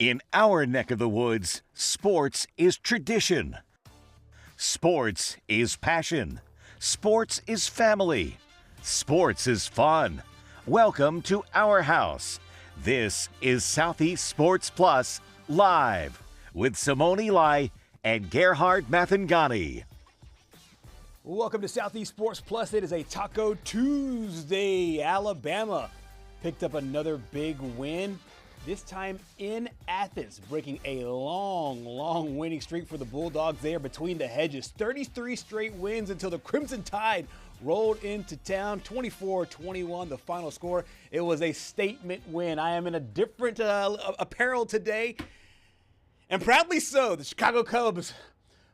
In our neck of the woods, sports is tradition. Sports is passion. Sports is family. Sports is fun. Welcome to our house. This is Southeast Sports Plus Live with Simone and Gerhard Mathangani. Welcome to Southeast Sports Plus. It is a Taco Tuesday. Alabama picked up another big win, this time in Athens, breaking a long winning streak for the Bulldogs there between the hedges. 33 straight wins until the Crimson Tide rolled into town. 24-21, the final score. It was a statement win. I am in a different apparel today, and proudly so. The Chicago Cubs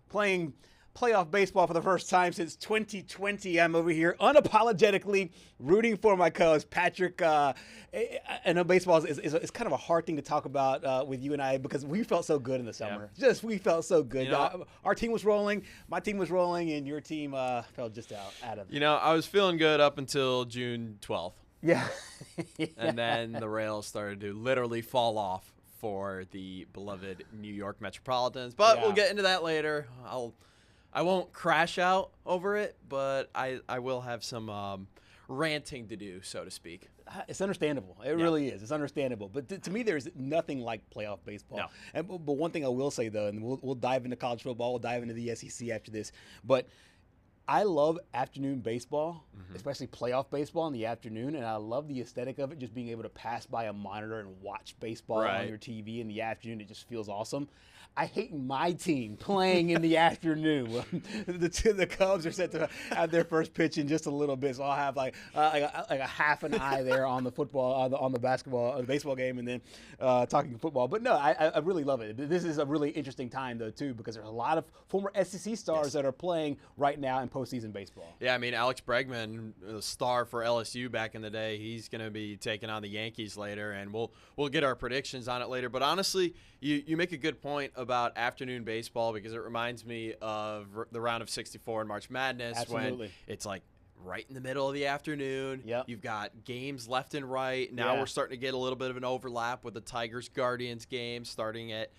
playing playoff baseball for the first time since 2020. I'm over here unapologetically rooting for my Cubs. Patrick, I know baseball is kind of a hard thing to talk about with you and I because we felt so good in the summer. Yeah. We felt so good. You know, our team was rolling, my team was rolling, and your team fell just out of it. You know, I was feeling good up until June 12th. Yeah. And then the rails started to literally fall off for the beloved New York Metropolitans. But we'll get into that later. I won't crash out over it, but I will have some ranting to do, so to speak. It's understandable. It really is. It's understandable. But to me, there's nothing like playoff baseball. No. But one thing I will say, though, and we'll dive into college football, we'll dive into the SEC after this, but I love afternoon baseball, especially playoff baseball in the afternoon, and I love the aesthetic of it, just being able to pass by a monitor and watch baseball on your TV in the afternoon. It just feels awesome. I hate my team playing in the afternoon. The Cubs are set to have their first pitch in just a little bit, so I'll have like a half an eye there on the football, on the basketball, the baseball game, and then talking football. But no, I really love it. This is a really interesting time though too, because there's a lot of former SEC stars that are playing right now in postseason baseball. Yeah, I mean Alex Bregman, the star for LSU back in the day, he's going to be taking on the Yankees later, and we'll get our predictions on it later. But honestly, you make a good point about afternoon baseball because it reminds me of the round of 64 in March Madness. Absolutely. When it's like right in the middle of the afternoon. Yep. You've got games left and right. Now we're starting to get a little bit of an overlap with the Tigers-Guardians game starting at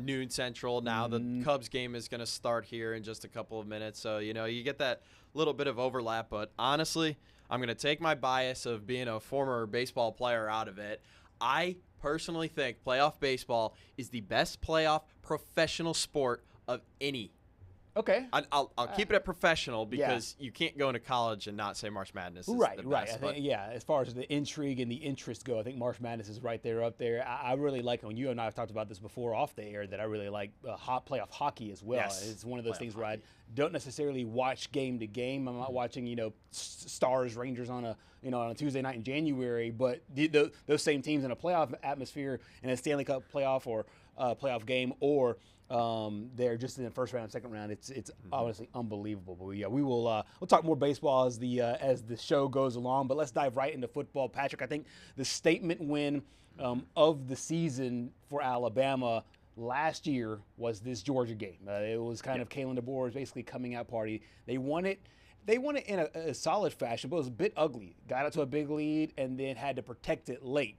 noon Central. Now the Cubs game is going to start here in just a couple of minutes. So, you know, you get that little bit of overlap. But honestly, I'm going to take my bias of being a former baseball player out of it. I personally think playoff baseball is the best playoff professional sport of any. Okay. I'll keep it at professional because you can't go into college and not say March Madness is the best. Right. I think, as far as the intrigue and the interest go, I think March Madness is right there up there. I really like, when you and I have talked about this before off the air, that I really like playoff hockey as well. Yes. It's one of those things where I don't necessarily watch game to game. I'm not watching, Stars Rangers on a Tuesday night in January, but those same teams in a playoff atmosphere in a Stanley Cup playoff or playoff game, or they're just in the first round, second round. It's honestly unbelievable. But we'll talk more baseball as the show goes along. But let's dive right into football, Patrick. I think the statement win of the season for Alabama last year was this Georgia game. It was kind of Kalen DeBoer's basically coming out party. They won it. They won it in a solid fashion, but it was a bit ugly. Got out to a big lead and then had to protect it late.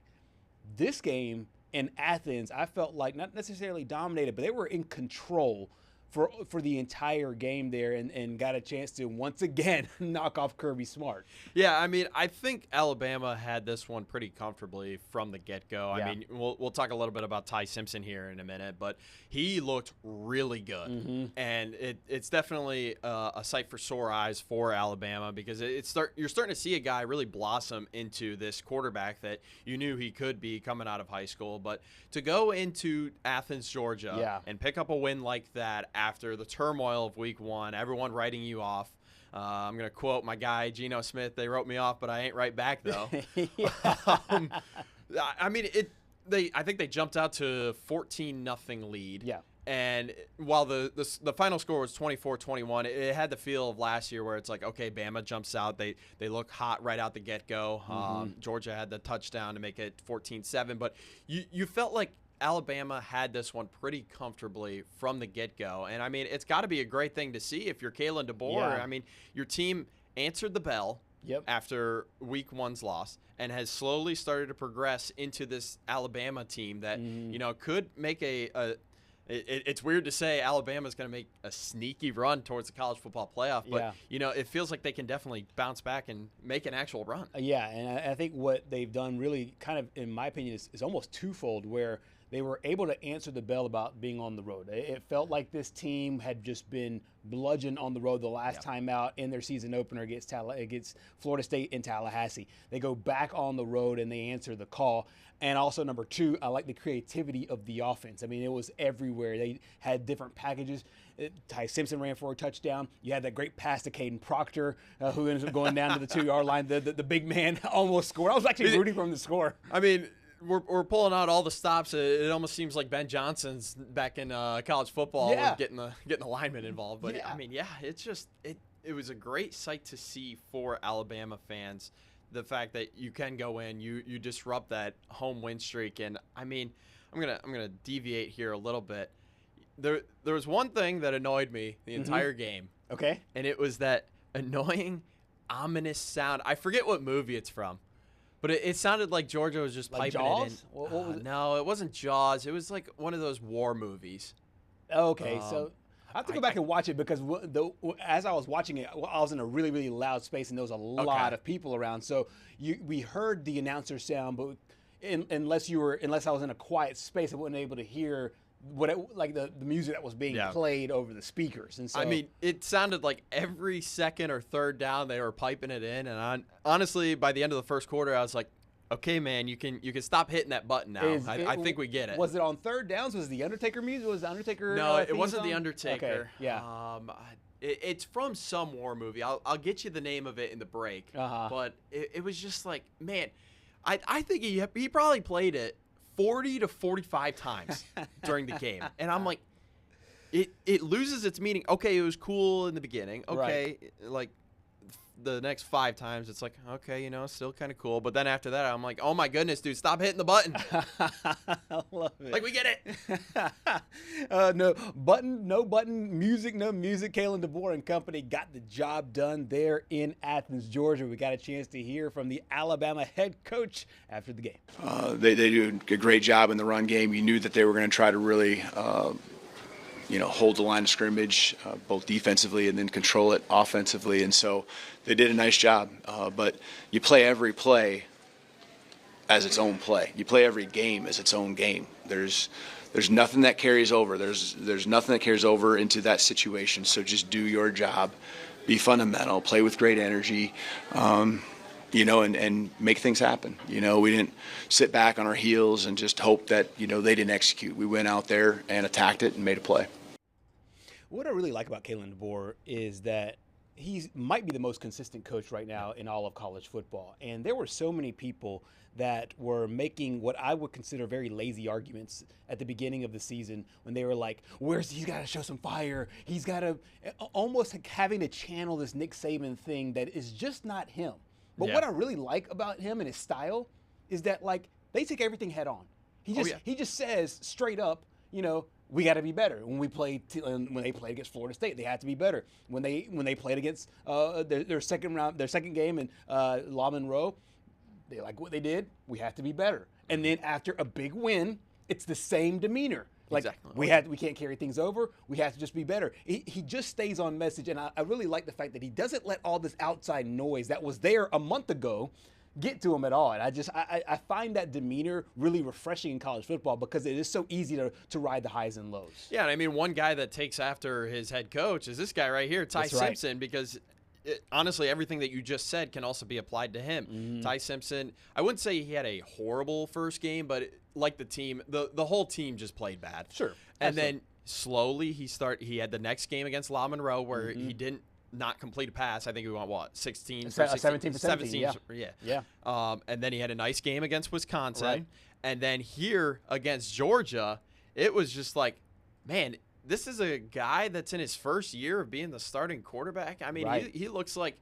This game in Athens, I felt like not necessarily dominated, but they were in control for the entire game there and got a chance to once again knock off Kirby Smart. Yeah, I mean, I think Alabama had this one pretty comfortably from the get-go. Yeah. I mean, we'll talk a little bit about Ty Simpson here in a minute, but he looked really good. And it's definitely a sight for sore eyes for Alabama because you're starting to see a guy really blossom into this quarterback that you knew he could be coming out of high school. But to go into Athens, Georgia and pick up a win like that after the turmoil of week one, everyone writing you off. I'm going to quote my guy, Geno Smith. They wrote me off, but I ain't right back, though. I mean, I think they jumped out to 14-0 lead. Yeah. And while the final score was 24-21, it had the feel of last year where it's like, okay, Bama jumps out. They look hot right out the get-go. Georgia had the touchdown to make it 14-7. But you felt like Alabama had this one pretty comfortably from the get-go. And, I mean, it's got to be a great thing to see if you're Kalen DeBoer. Yeah. I mean, your team answered the bell. after week 1's loss and has slowly started to progress into this Alabama team that, could make it's weird to say Alabama's going to make a sneaky run towards the college football playoff, but, it feels like they can definitely bounce back and make an actual run. Yeah, and I think what they've done really kind of, in my opinion, is almost twofold, where they were able to answer the bell about being on the road. It felt like this team had just been bludgeoned on the road the last time out in their season opener against Florida State in Tallahassee. They go back on the road and they answer the call. And also, number two, I like the creativity of the offense. I mean, it was everywhere. They had different packages. Ty Simpson ran for a touchdown. You had that great pass to Caden Proctor, who ended up going down to the 2-yard line. The big man almost scored. I was actually rooting for him to score. I mean, we're pulling out all the stops. It almost seems like Ben Johnson's back in college football with getting the linemen involved. But I mean, it's just it was a great sight to see for Alabama fans. The fact that you can go in, you disrupt that home win streak, and I mean, I'm gonna deviate here a little bit. There was one thing that annoyed me the entire game. Okay. And it was that annoying, ominous sound. I forget what movie it's from. But it sounded like Georgia was just like piping Jaws? it in. What was it? No, it wasn't Jaws. It was like one of those war movies. Okay, so I have to go back and watch it because as I was watching it, I was in a really, really loud space and there was a lot of people around. So we heard the announcer sound, but unless I was in a quiet space, I wasn't able to hear the music that was being played over the speakers. And so, I mean, it sounded like every second or third down they were piping it in. And honestly, by the end of the first quarter, I was like, okay, man, you can stop hitting that button now. I think we get it. Was it on third downs? Was it the Undertaker music? Was the Undertaker? No, it wasn't the Undertaker. Okay, yeah. It's from some war movie. I'll get you the name of it in the break. But it was just like, man, I think he probably played it 40 to 45 times during the game. And I'm like, it loses its meaning. Okay, it was cool in the beginning. Okay, like the next 5 times, it's like, okay, it's still kind of cool. But then after that, I'm like, oh my goodness, dude, stop hitting the button. I love it. Like, we get it. No button, music, no music. Kalen DeBoer and company got the job done there in Athens, Georgia. We got a chance to hear from the Alabama head coach after the game. They do a great job in the run game. You knew that they were going to try to really hold the line of scrimmage, both defensively and then control it offensively. And so they did a nice job. But you play every play as its own play. You play every game as its own game. There's nothing that carries over. There's nothing that carries over into that situation. So just do your job, be fundamental, play with great energy, and make things happen. We didn't sit back on our heels and just hope that, they didn't execute. We went out there and attacked it and made a play. What I really like about Kalen DeBoer is that he might be the most consistent coach right now in all of college football. And there were so many people that were making what I would consider very lazy arguments at the beginning of the season when they were like, he's got to show some fire. He's got to almost having to channel this Nick Saban thing that is just not him. But what I really like about him and his style is that, like, they take everything head on. He just says straight up, we got to be better. When they played against Florida State, they had to be better. When they played against their second game in La Monroe, they like what they did. We have to be better. And then after a big win, it's the same demeanor. Like, exactly. We can't carry things over. We have to just be better. He just stays on message, and I really like the fact that he doesn't let all this outside noise that was there a month ago get to him at all. And I find that demeanor really refreshing in college football because it is so easy to ride the highs and lows. Yeah, and I mean, one guy that takes after his head coach is this guy right here, Ty Simpson, because honestly, everything that you just said can also be applied to him. Mm-hmm. Ty Simpson, I wouldn't say he had a horrible first game, but like the team, the whole team just played bad. Sure. And then slowly he had the next game against La Monroe where he didn't not complete a pass. I think we went 16 for 17 for 17. Yeah. And then he had a nice game against Wisconsin. Right. And then here against Georgia, it was just like, man, this is a guy that's in his first year of being the starting quarterback. I mean, he looks like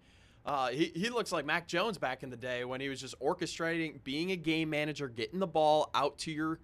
he looks like Mac Jones back in the day when he was just orchestrating, being a game manager, getting the ball out to your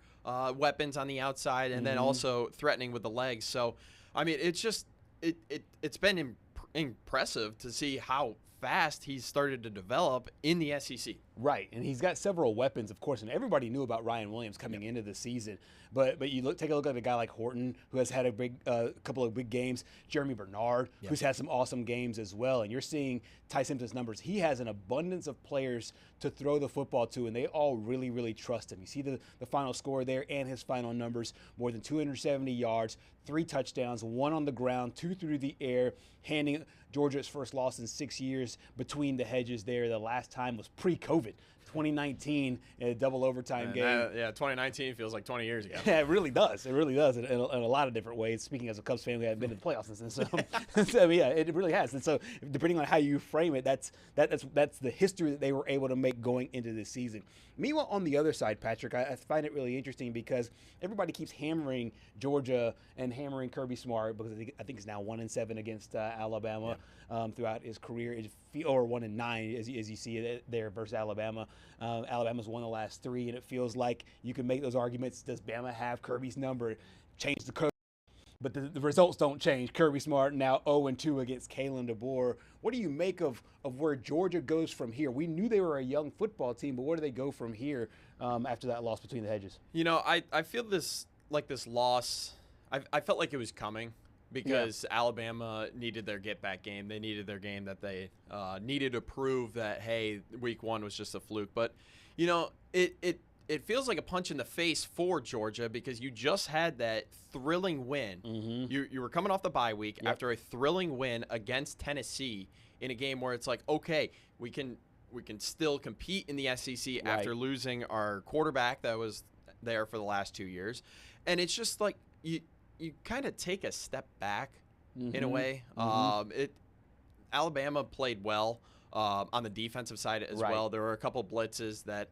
weapons on the outside, and then also threatening with the legs. So, I mean, it's just it's been impressive to see how fast he's started to develop in the SEC. Right, and he's got several weapons, of course, and everybody knew about Ryan Williams coming into the season. But take a look at a guy like Horton, who has had a couple of big games. Jeremy Bernard, who's had some awesome games as well. And you're seeing Ty Simpson's numbers. He has an abundance of players to throw the football to, and they all really, really trust him. You see the final score there and his final numbers: more than 270 yards, 3 touchdowns, 1 on the ground, 2 through the air, handing Georgia its first loss in 6 years between the hedges there. The last time was pre-COVID. 2019 in a double overtime game. 2019 feels like 20 years ago. Yeah, it really does. It really does in a lot of different ways. Speaking as a Cubs fan, we haven't been to the playoffs since. So, yeah, it really has. And so, depending on how you frame it, that's the history that they were able to make going into this season. Meanwhile, on the other side, Patrick, I find it really interesting because everybody keeps hammering Georgia and hammering Kirby Smart because I think he's now 1-7 against Alabama throughout his career, or 1-9 as you see it there versus Alabama. Alabama's won the last 3, and it feels like you can make those arguments. Does Bama have Kirby's number? Change the code. But the results don't change. Kirby Smart now 0-2 against Kalen DeBoer. What do you make of where Georgia goes from here? We knew they were a young football team, but where do they go from here after that loss between the hedges? You know, I feel this loss, I felt like it was coming because Alabama needed their get-back game. They needed their game that they needed to prove that, hey, week 1 was just a fluke. But, you know, it feels like a punch in the face for Georgia because you just had that thrilling win. You were coming off the bye week after a thrilling win against Tennessee in a game where it's like, okay, we can still compete in the SEC after losing our quarterback that was there for the last 2 years. And it's just like you kind of take a step back in a way. Alabama played well on the defensive side as well. There were a couple blitzes that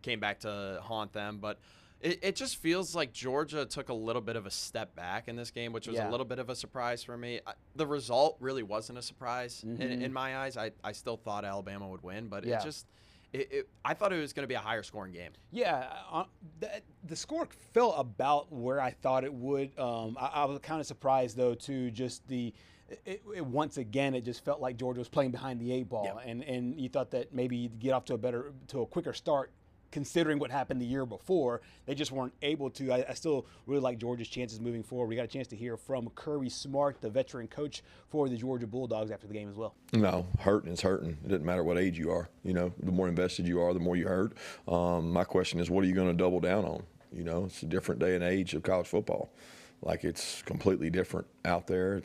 came back to haunt them, but it just feels like Georgia took a little bit of a step back in this game, which was a little bit of a surprise for me. The result really wasn't a surprise in my eyes. I still thought Alabama would win, but I thought it was going to be a higher scoring game. Yeah, the score fell about where I thought it would. I was kind of surprised, though, too, just once again, it just felt like Georgia was playing behind the 8 ball, and you thought that maybe you'd get off to a quicker start, considering what happened the year before. They just weren't able to. I still really like Georgia's chances moving forward. We got a chance to hear from Kirby Smart, the veteran coach for the Georgia Bulldogs, after the game as well. No, hurting is hurting. It doesn't matter what age you are. You know, the more invested you are, the more you hurt. My question is, what are you going to double down on? You know, it's a different day and age of college football. Like, it's completely different out there.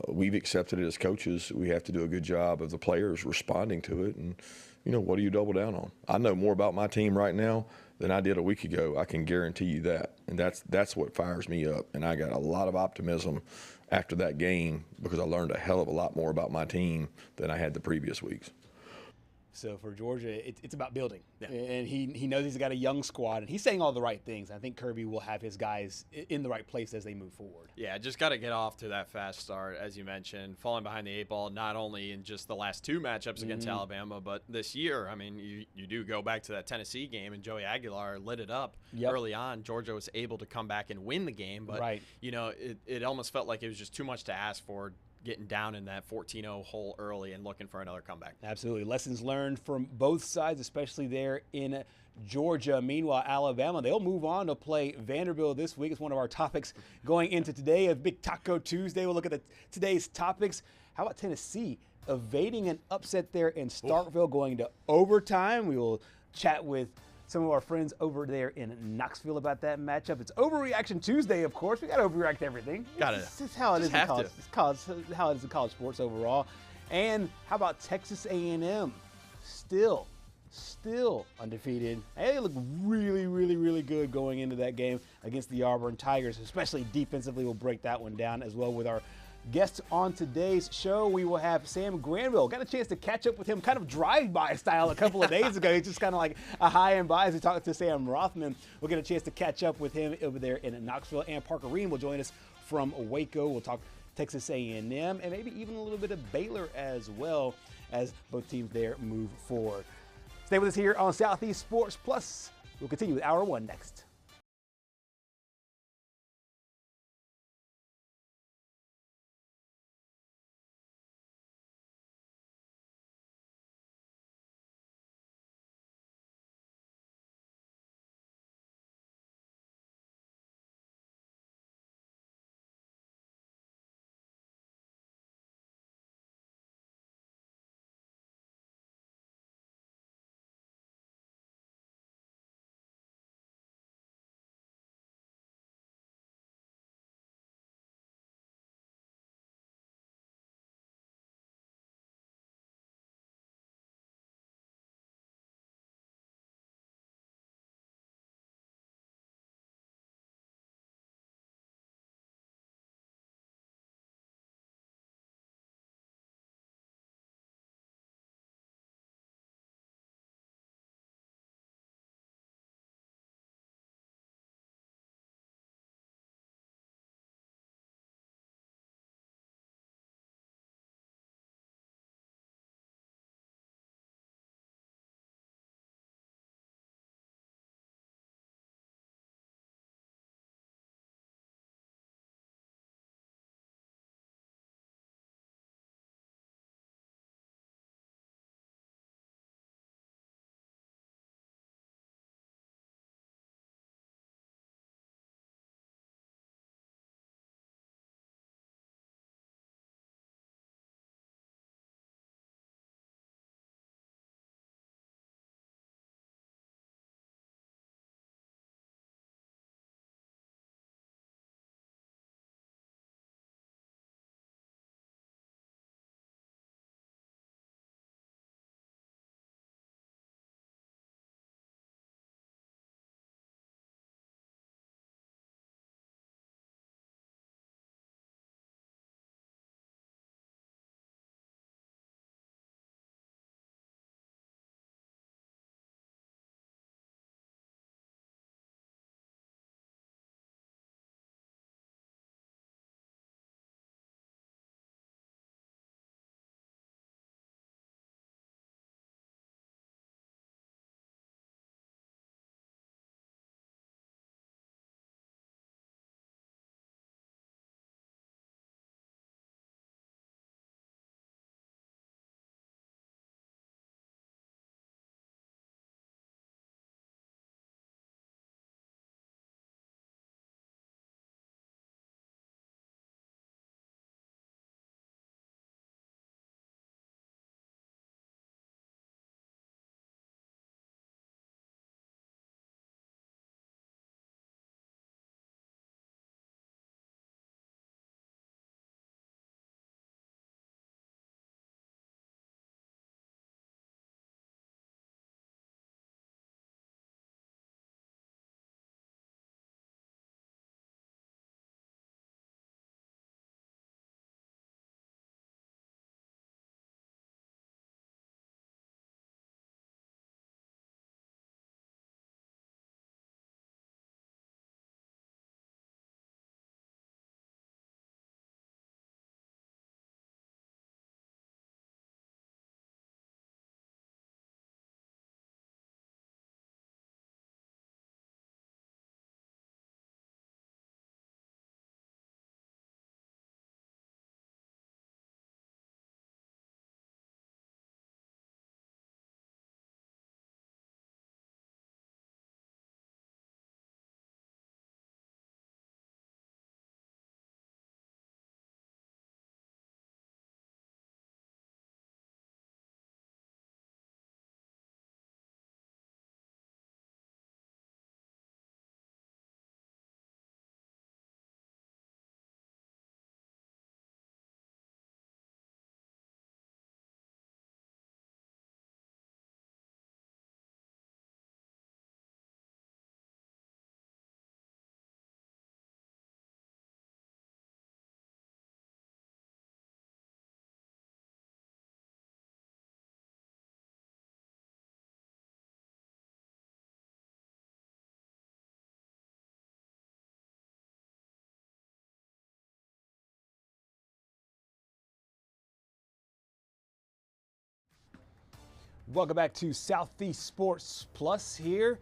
We've accepted it as coaches. We have to do a good job of the players responding to it. And, you know, what do you double down on? I know more about my team right now than I did a week ago. I can guarantee you that. And that's what fires me up. And I got a lot of optimism after that game because I learned a hell of a lot more about my team than I had the previous weeks. So for Georgia, it's about building. And he knows he's got a young squad, and he's saying all the right things. I think Kirby will have his guys in the right place as they move forward. Yeah, just got to get off to that fast start, as you mentioned, falling behind the 8 ball, not only in just the last 2 matchups against Alabama, but this year. I mean, you do go back to that Tennessee game, and Joey Aguilar lit it up early on. Georgia was able to come back and win the game, but, you know, it almost felt like it was just too much to ask for, getting down in that 14-0 hole early and looking for another comeback. Absolutely. Lessons learned from both sides, especially there in Georgia. Meanwhile, Alabama, they'll move on to play Vanderbilt this week. It's one of our topics going into today, a big Taco Tuesday. We'll look at today's topics. How about Tennessee evading an upset there in Starkville, going to overtime? We will chat with some of our friends over there in Knoxville about that matchup. It's Overreaction Tuesday, of course. We got to overreact to everything. This is how it is in college. It's how it is in college sports overall. And how about Texas A&M? Still undefeated. They look really, really, really good going into that game against the Auburn Tigers, especially defensively. We'll break that one down as well with our guests on today's show. We will have Sam Granville. Got a chance to catch up with him kind of drive-by style a couple of days ago. It's just kind of like a high and by as we talked to Sam Rothman. We'll get a chance to catch up with him over there in Knoxville. And Parker Ream will join us from Waco. We'll talk Texas A&M and maybe even a little bit of Baylor as well as both teams there move forward. Stay with us here on Southeast Sports Plus. We'll continue with Hour 1 next. Welcome back to Southeast Sports Plus here.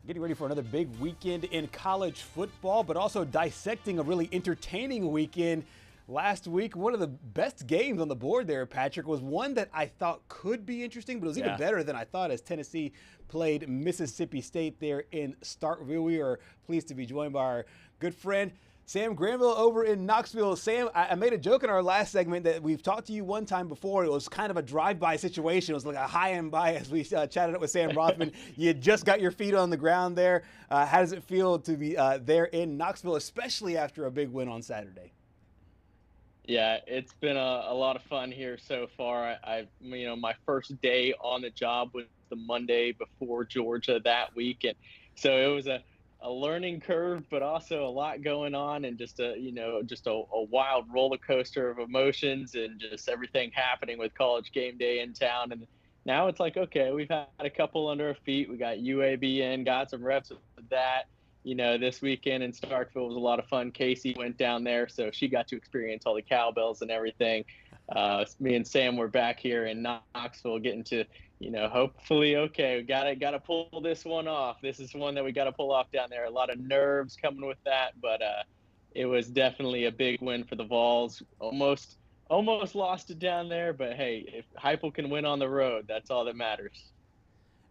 Getting ready for another big weekend in college football, but also dissecting a really entertaining weekend. Last week, one of the best games on the board there, Patrick, was one that I thought could be interesting, but it was even better than I thought as Tennessee played Mississippi State there in Starkville. We are pleased to be joined by our good friend, Sam Granville over in Knoxville. Sam, I made a joke in our last segment that we've talked to you one time before. It was kind of a drive-by situation. It was like a high-and-by as we chatted up with Sam Rothman. You just got your feet on the ground there. How does it feel to be there in Knoxville, especially after a big win on Saturday? Yeah, it's been a lot of fun here so far. My first day on the job was the Monday before Georgia that week, and so it was a learning curve, but also a lot going on, and just a wild roller coaster of emotions and just everything happening with College Game Day in town. And now it's like, okay, we've had a couple under our feet. We got UAB in, got some reps with that. This weekend in Starkville was a lot of fun. Casey went down there, so she got to experience all the cowbells and everything. Me and Sam were back here in Knoxville getting to, hopefully, okay, we gotta pull this one off. This is one that we gotta pull off down there. A lot of nerves coming with that, but it was definitely a big win for the Vols. Almost lost it down there, but hey, if Heupel can win on the road, that's all that matters.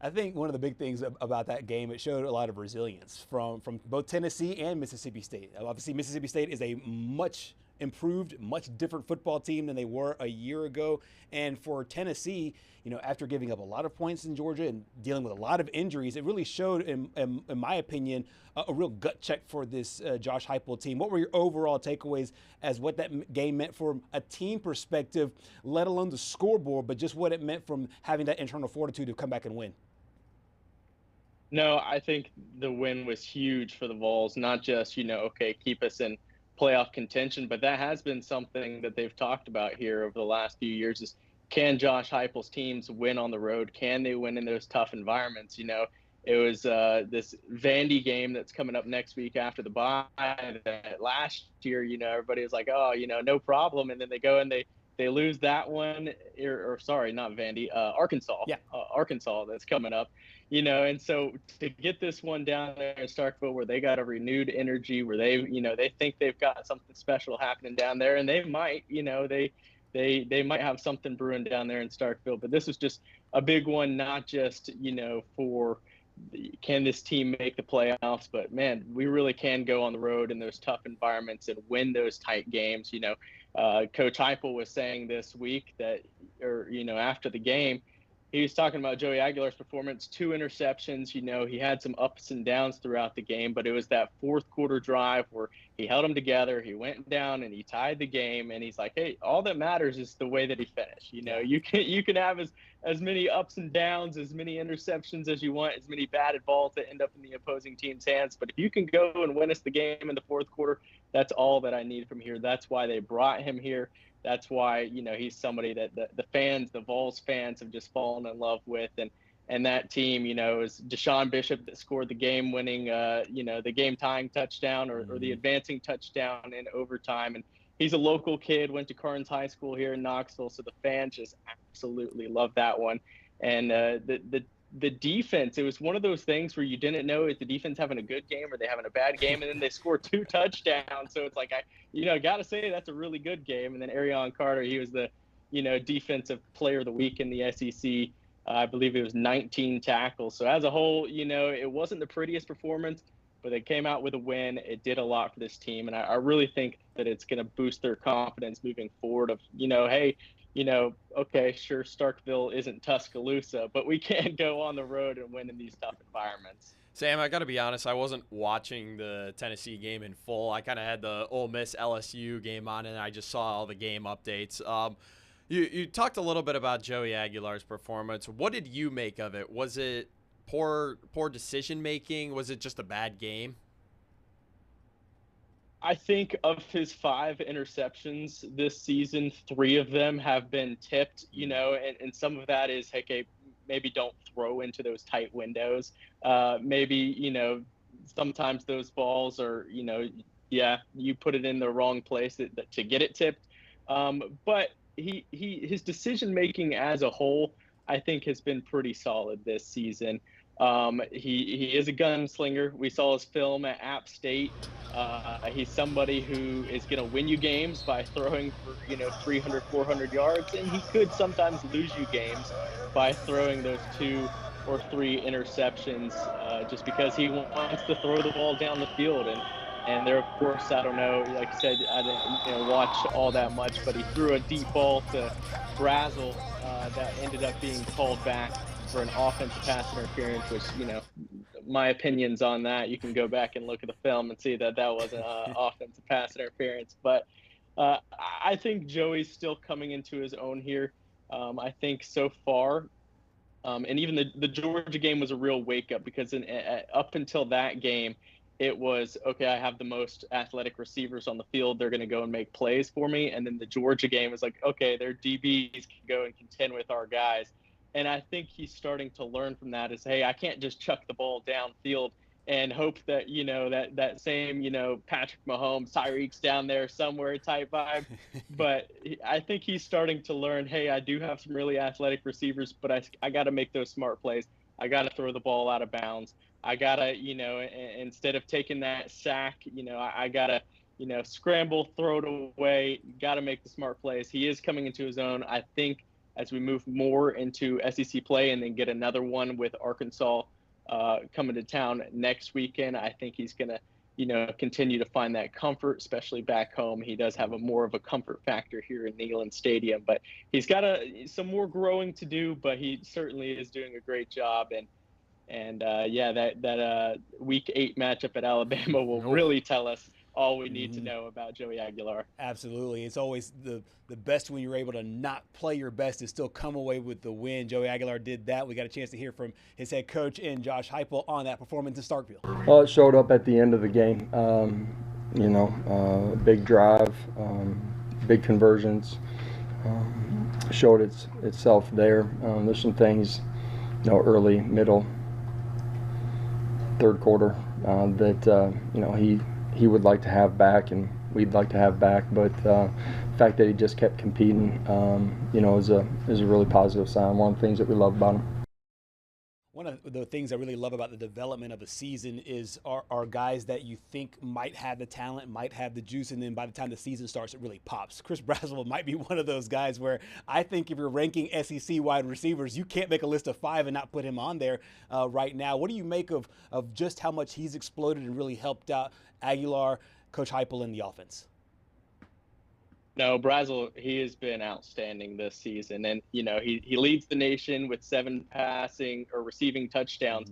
I think one of the big things about that game, it showed a lot of resilience from both Tennessee and Mississippi State. Obviously, Mississippi State is a much improved, much different football team than they were a year ago. And for Tennessee, after giving up a lot of points in Georgia and dealing with a lot of injuries, it really showed, in my opinion, a real gut check for this Josh Heupel team. What were your overall takeaways as what that game meant from a team perspective, let alone the scoreboard, but just what it meant from having that internal fortitude to come back and win? No, I think the win was huge for the Vols, not just, keep us in playoff contention, but that has been something that they've talked about here over the last few years is, can Josh Heupel's teams win on the road? Can they win in those tough environments? It was this Vandy game that's coming up next week after the bye that last year, everybody was like, oh, no problem. And then they go and they lose that one, or sorry, not Vandy, Arkansas. Yeah. Arkansas that's coming up, and so to get this one down there in Starkville where they got a renewed energy, where they think they've got something special happening down there, and they might, they might have something brewing down there in Starkville. But this was just a big one, not just, for can this team make the playoffs, but man, we really can go on the road in those tough environments and win those tight games. Coach Heupel was saying this week that, after the game, he was talking about Joey Aguilar's performance, 2 interceptions. He had some ups and downs throughout the game, but it was that fourth quarter drive where he held them together. He went down and he tied the game. And he's like, hey, all that matters is the way that he finished. You can have as many ups and downs, as many interceptions as you want, as many batted balls that end up in the opposing team's hands. But if you can go and win us the game in the fourth quarter, that's all that I need from here. That's why they brought him here. That's why, he's somebody that the fans, the Vols fans, have just fallen in love with. And that team, is Deshaun Bishop that scored the game-winning, the game-tying touchdown or the advancing touchdown in overtime. And he's a local kid, went to Carnes High School here in Knoxville, so the fans just absolutely love that one. And the defense, it was one of those things where you didn't know if the defense having a good game or they having a bad game, and then they scored 2 touchdowns. So it's like, I got to say that's a really good game. And then Arion Carter, he was the, defensive player of the week in the SEC. I believe it was 19 tackles. So as a whole, it wasn't the prettiest performance, but they came out with a win. It did a lot for this team. And I really think that it's going to boost their confidence moving forward of, hey, okay, sure, Starkville isn't Tuscaloosa, but we can go on the road and win in these tough environments. Sam, I got to be honest, I wasn't watching the Tennessee game in full. I kind of had the Ole Miss LSU game on, and I just saw all the game updates. You talked a little bit about Joey Aguilar's performance. What did you make of it? Was it poor decision-making? Was it just a bad game? I think of his 5 interceptions this season, 3 of them have been tipped, and some of that is, hey, maybe don't throw into those tight windows. Maybe, sometimes those balls are, you put it in the wrong place to get it tipped. But his decision-making as a whole, I think has been pretty solid this season. He is a gunslinger. We saw his film at App State. He's somebody who is going to win you games by throwing for 300, 400 yards, and he could sometimes lose you games by throwing those 2 or 3 interceptions, just because he wants to throw the ball down the field. And there, of course, I don't know, like I said, I didn't watch all that much, but he threw a deep ball to Brazel that ended up being called back for an offensive pass interference, which, my opinions on that, you can go back and look at the film and see that wasn't offensive pass interference. But I think Joey's still coming into his own here. I think so far, and even the Georgia game was a real wake up, because up until that game, it was, okay, I have the most athletic receivers on the field. They're going to go and make plays for me. And then the Georgia game was like, okay, their DBs can go and contend with our guys. And I think he's starting to learn from that is, hey, I can't just chuck the ball downfield and hope that, that same, Patrick Mahomes, Tyreek's down there somewhere type vibe. But I think he's starting to learn, hey, I do have some really athletic receivers, but I got to make those smart plays. I got to throw the ball out of bounds. I got to, instead of taking that sack, I got to, scramble, throw it away. Got to make the smart plays. He is coming into his own. I think as we move more into SEC play and then get another one with Arkansas coming to town next weekend, I think he's going to, continue to find that comfort, especially back home. He does have more of a comfort factor here in Neyland Stadium, but he's got some more growing to do, but he certainly is doing a great job. And that Week 8 matchup at Alabama will really tell us all we need to know about Joey Aguilar. Absolutely. It's always the best when you're able to not play your best and still come away with the win. Joey Aguilar did that. We got a chance to hear from his head coach and Josh Heupel on that performance in Starkville. Well, it showed up at the end of the game. Big drive, big conversions. Showed itself there. There's some things, early, middle, third quarter that he would like to have back and we'd like to have back, but the fact that he just kept competing is a really positive sign. One of the things that we love about him. One of the things I really love about the development of a season is are guys that you think might have the talent, might have the juice, and then by the time the season starts, it really pops. Chris Brazel might be one of those guys where I think if you're ranking SEC wide receivers, you can't make a list of 5 and not put him on there right now. What do you make of just how much he's exploded and really helped out Aguilar, Coach Heupel, in the offense? No, Brazel, he has been outstanding this season. And, he leads the nation with 7 passing or receiving touchdowns.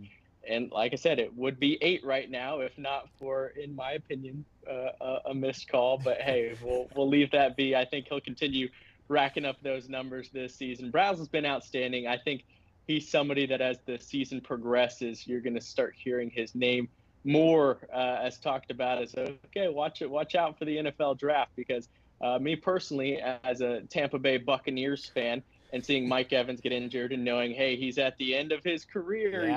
And like I said, it would be 8 right now, if not for, in my opinion, a missed call. But, hey, we'll leave that be. I think he'll continue racking up those numbers this season. Brazel's been outstanding. I think he's somebody that as the season progresses, you're going to start hearing his name more as talked about as, okay, watch out for the NFL draft, because me personally, as a Tampa Bay Buccaneers fan, and seeing Mike Evans get injured and knowing, hey, he's at the end of his career,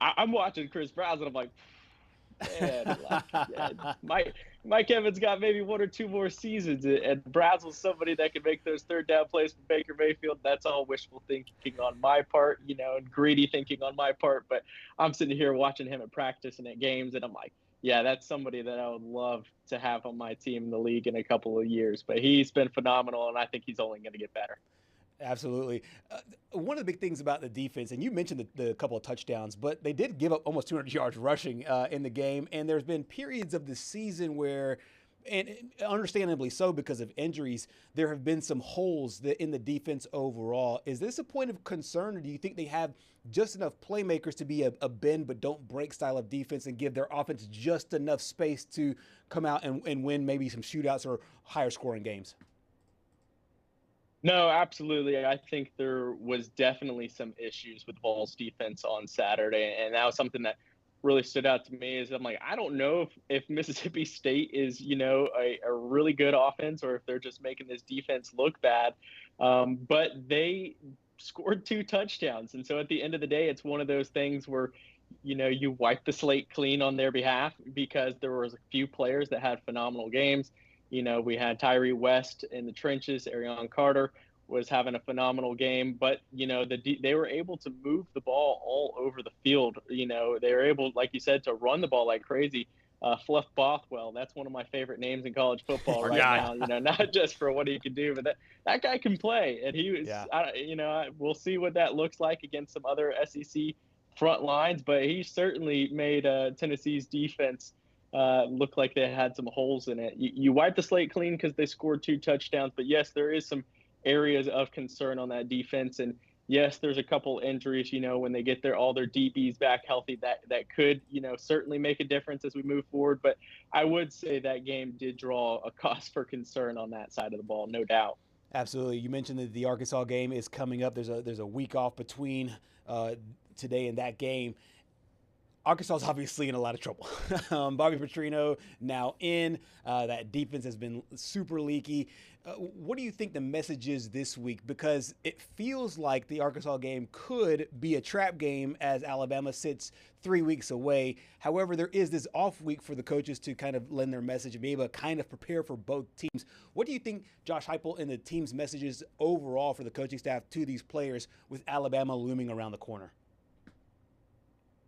I'm watching Chris Brazel and I'm like, man, Mike Evans got maybe 1 or 2 more seasons, and Brazel's somebody that can make those third down plays for Baker Mayfield. That's all wishful thinking on my part, and greedy thinking on my part. But I'm sitting here watching him at practice and at games, and I'm like, yeah, that's somebody that I would love to have on my team in the league in a couple of years. But he's been phenomenal, and I think he's only going to get better. Absolutely. One of the big things about the defense, and you mentioned the couple of touchdowns, but they did give up almost 200 yards rushing in the game. And there's been periods of the season where, and understandably so because of injuries, there have been some holes in the defense overall. Is this a point of concern, or do you think they have just enough playmakers to be a bend but don't break style of defense and give their offense just enough space to come out and win maybe some shootouts or higher scoring games? No, absolutely. I think there was definitely some issues with Vols defense on Saturday, and that was something that really stood out to me. Is I'm like, I don't know if Mississippi State is, a really good offense, or if they're just making this defense look bad. But they scored 2 touchdowns. And so at the end of the day, it's one of those things where, you wipe the slate clean on their behalf, because there was a few players that had phenomenal games. We had Tyree West in the trenches, Arion Carter was having a phenomenal game, but they were able to move the ball all over the field. They were able, like you said, to run the ball like crazy. Fluff Bothwell, that's one of my favorite names in college football now. Not just for what he can do, but that guy can play, and he was. We'll see what that looks like against some other SEC front lines, but he certainly made Tennessee's defense look like they had some holes in it. You wipe the slate clean because they scored 2 touchdowns, but yes, there is some areas of concern on that defense, and yes, there's a couple injuries, when they get all their DBs back healthy, that could, certainly make a difference as we move forward. But I would say that game did draw a cause for concern on that side of the ball, no doubt. Absolutely. You mentioned that the Arkansas game is coming up. There's a week off between today and that game. Arkansas is obviously in a lot of trouble. Bobby Petrino now in. That defense has been super leaky. What do you think the message is this week? Because it feels like the Arkansas game could be a trap game as Alabama sits 3 weeks away. However, there is this off week for the coaches to kind of lend their message and be able to kind of prepare for both teams. What do you think Josh Heupel and the team's messages overall for the coaching staff to these players with Alabama looming around the corner?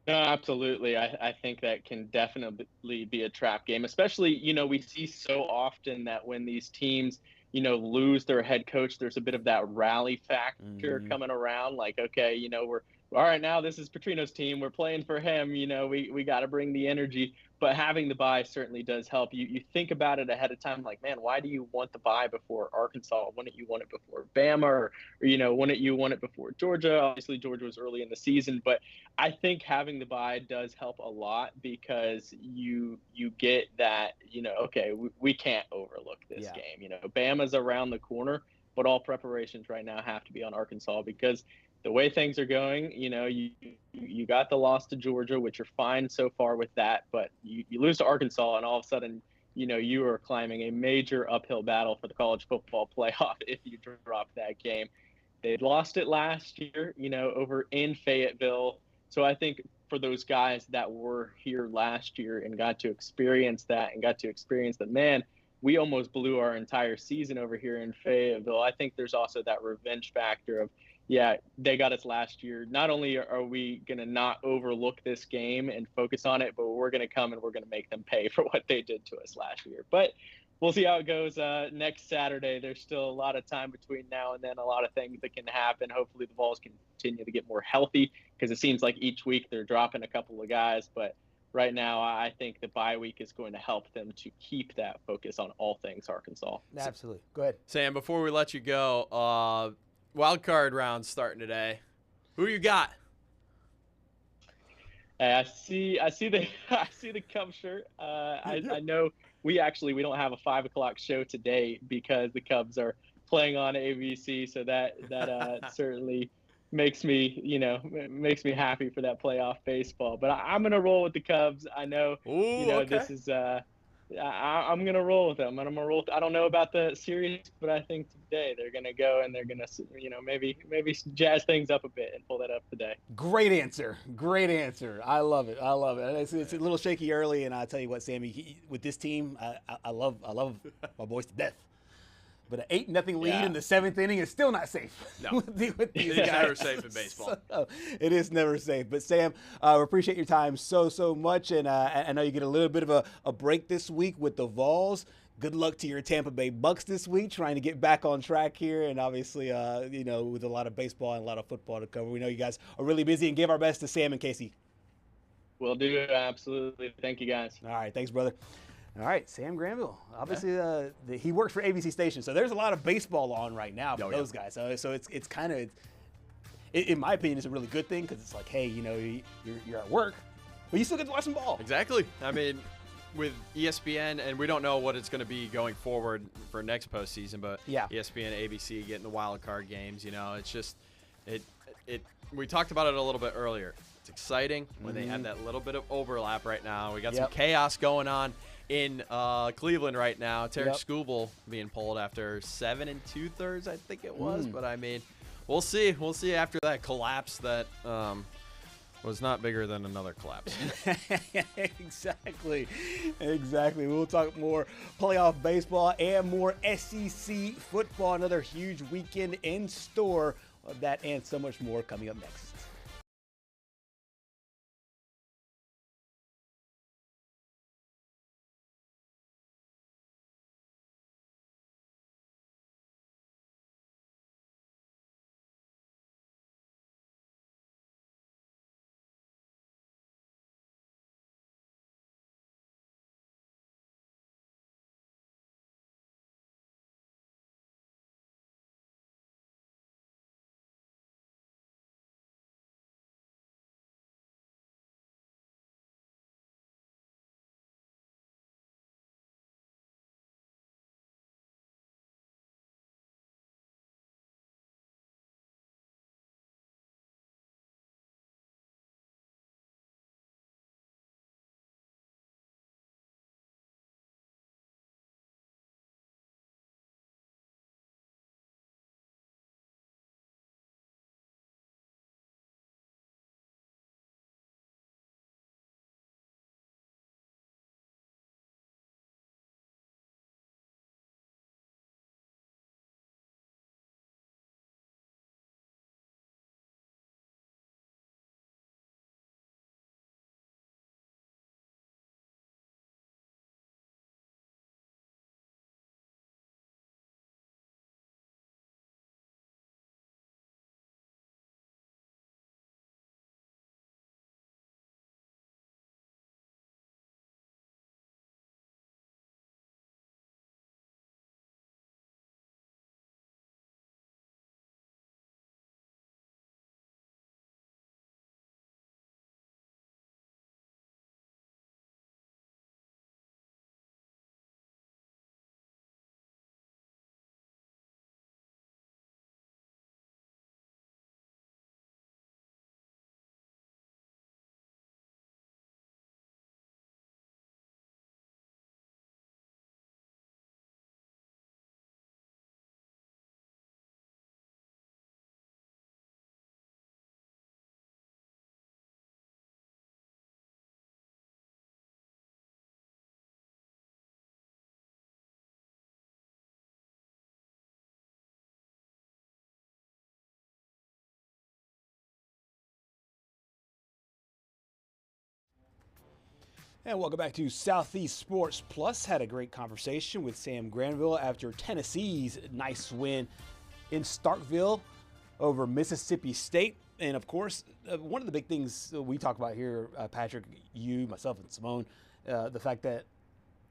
No, absolutely. I think that can definitely be a trap game, especially, we see so often that when these teams, lose their head coach, there's a bit of that rally factor coming around. Like, okay, we're all right now. This is Petrino's team. We're playing for him. We got to bring the energy. But having the bye certainly does help. You think about it ahead of time, like, man, why do you want the bye before Arkansas? Wouldn't you want it before Bama? Or wouldn't you want it before Georgia? Obviously, Georgia was early in the season, but I think having the bye does help a lot because you get that, okay, we can't overlook this game. Bama's around the corner, but all preparations right now have to be on Arkansas because the way things are going, you got the loss to Georgia, which you're fine so far with that, but you lose to Arkansas, and all of a sudden, you are climbing a major uphill battle for the college football playoff if you drop that game. They lost it last year, over in Fayetteville. So I think for those guys that were here last year and got to experience that and got to experience that, man, we almost blew our entire season over here in Fayetteville. I think there's also that revenge factor of, yeah, they got us last year. Not only are we going to not overlook this game and focus on it, but we're going to come and we're going to make them pay for what they did to us last year. But we'll see how it goes next Saturday. There's still a lot of time between now and then, a lot of things that can happen. Hopefully the Vols continue to get more healthy because it seems like each week they're dropping a couple of guys. But right now I think the bye week is going to help them to keep that focus on all things Arkansas. Absolutely. Go ahead. Sam, before we let you go, wild card round starting today. Who you got? Hey, I see the Cubs shirt. I know we don't have a 5:00 show today because the Cubs are playing on ABC, so that certainly makes me happy for that playoff baseball. But I'm gonna roll with the Cubs. I know this is I'm gonna roll with them. I'm gonna roll. I don't know about the series, but I think today they're gonna go and they're gonna maybe jazz things up a bit and pull that up today. Great answer. I love it. It's a little shaky early, and I tell you what, Sammy, with this team, I love my boys to death. But an 8-0 lead in the 7th inning is still not safe. No, with these it's guys. never safe in baseball. So, it is never safe. But Sam, we appreciate your time so much, and I know you get a little bit of a break this week with the Vols. Good luck to your Tampa Bay Bucks this week, trying to get back on track here, and obviously, with a lot of baseball and a lot of football to cover. We know you guys are really busy, and give our best to Sam and Casey. Will do, absolutely. Thank you, guys. All right, thanks, brother. All right, Sam Granville. Obviously, he works for ABC Station, so there's a lot of baseball on right now for those guys. So it's kind of, in my opinion, it's a really good thing because it's like, hey, you're at work, but you still get to watch some ball. Exactly. I mean, with ESPN, and we don't know what it's going to be going forward for next postseason, but ESPN, ABC getting the wild card games. It's just we talked about it a little bit earlier. It's exciting when they have that little bit of overlap right now. We got some chaos going on in Cleveland right now. Tarek Skubal being pulled after 7 2/3, I think it was. But I mean, we'll see. We'll see after that collapse that was not bigger than another collapse. Exactly. We'll talk more playoff baseball and more SEC football. Another huge weekend in store. Of that and so much more coming up next. And welcome back to Southeast Sports Plus. Had a great conversation with Sam Granville after Tennessee's nice win in Starkville over Mississippi State. And of course, one of the big things we talk about here, Patrick, you, myself, and Simone, the fact that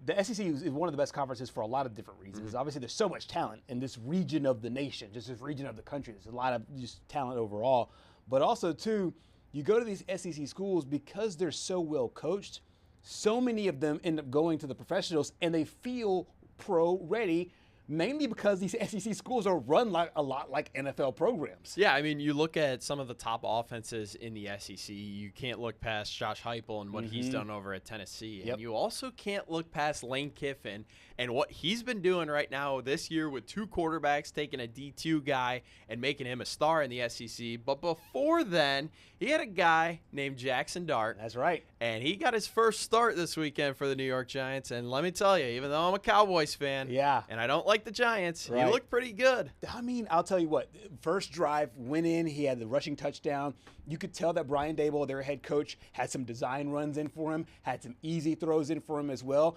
the SEC is one of the best conferences for a lot of different reasons. Mm-hmm. Obviously, there's so much talent in this region of the nation, just this region of the country. There's a lot of just talent overall. But also, too, you go to these SEC schools because they're so well coached. So many of them end up going to the professionals, and they feel pro ready, mainly because these SEC schools are run like a lot like NFL programs. Yeah, I mean, you look at some of the top offenses in the SEC. You can't look past Josh Heupel and what he's done over at Tennessee. Yep. And you also can't look past Lane Kiffin and what he's been doing right now this year with two quarterbacks, taking a D2 guy and making him a star in the SEC. But before then, he had a guy named Jackson Dart. That's right. And he got his first start this weekend for the New York Giants. And let me tell you, even though I'm a Cowboys fan, and I don't like the Giants, he looked pretty good. I mean, I'll tell you what, first drive, went in, he had the rushing touchdown. You could tell that Brian Daboll, their head coach, had some design runs in for him, had some easy throws in for him as well.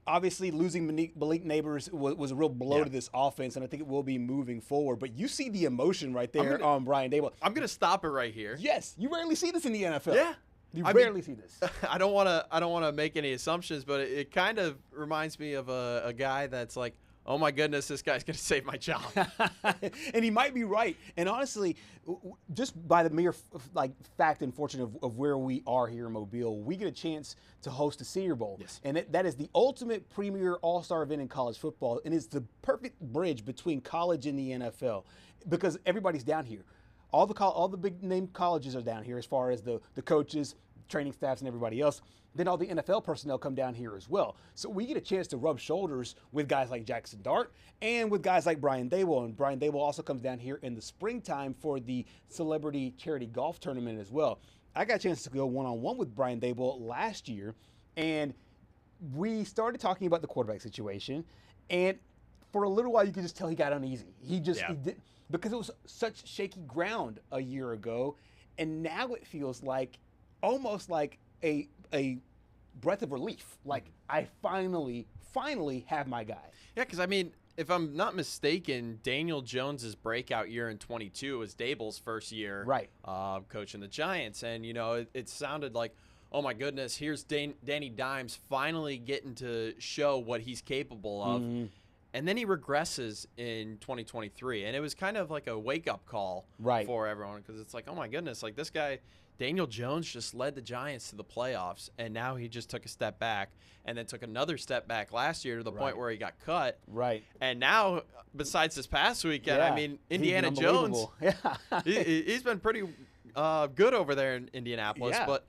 Obviously, losing Malik Neighbors was a real blow to this offense, and I think it will be moving forward. But you see the emotion right there on Brian Daboll. I'm going to stop it right here. Yes, you rarely see this in the NFL. Yeah. You rarely see this. I don't want to make any assumptions, but it kind of reminds me of a guy that's like, oh my goodness, this guy's going to save my job. And he might be right. And honestly, just by the mere fact and fortune of where we are here in Mobile, we get a chance to host a Senior Bowl. Yes. And that is the ultimate premier all-star event in college football. And it's the perfect bridge between college and the NFL because everybody's down here. All the big name colleges are down here as far as the coaches, training staffs, and everybody else. Then all the NFL personnel come down here as well. So we get a chance to rub shoulders with guys like Jackson Dart and with guys like Brian Daboll. And Brian Daboll also comes down here in the springtime for the Celebrity Charity Golf Tournament as well. I got a chance to go one-on-one with Brian Daboll last year, and we started talking about the quarterback situation, and for a little while you could just tell he got uneasy. He did, because it was such shaky ground a year ago, and now it feels like almost like a breath of relief. Like, I finally have my guy. Yeah, because I mean, if I'm not mistaken, Daniel Jones's breakout year in 22 was Daboll's first year, right? Coaching the Giants, and it sounded like, oh my goodness, here's Danny Dimes finally getting to show what he's capable of, and then he regresses in 2023, and it was kind of like a wake-up call for everyone, because it's like, oh my goodness, like this guy Daniel Jones just led the Giants to the playoffs, and now he just took a step back and then took another step back last year to the point where he got cut. Right. And now, besides this past weekend, I mean, Indiana Jones, he's been pretty good over there in Indianapolis. Yeah. But,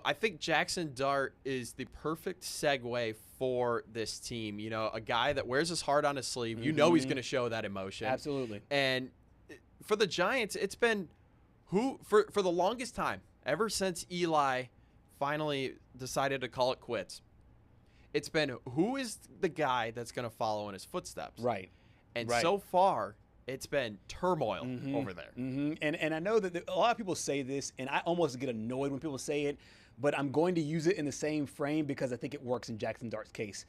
I think Jackson Dart is the perfect segue for this team. A guy that wears his heart on his sleeve. He's going to show that emotion. Absolutely. And for the Giants, it's been for the longest time, ever since Eli finally decided to call it quits, it's been who is the guy that's going to follow in his footsteps. Right. And so far, it's been turmoil over there. And I know that a lot of people say this, and I almost get annoyed when people say it, but I'm going to use it in the same frame because I think it works in Jackson Dart's case.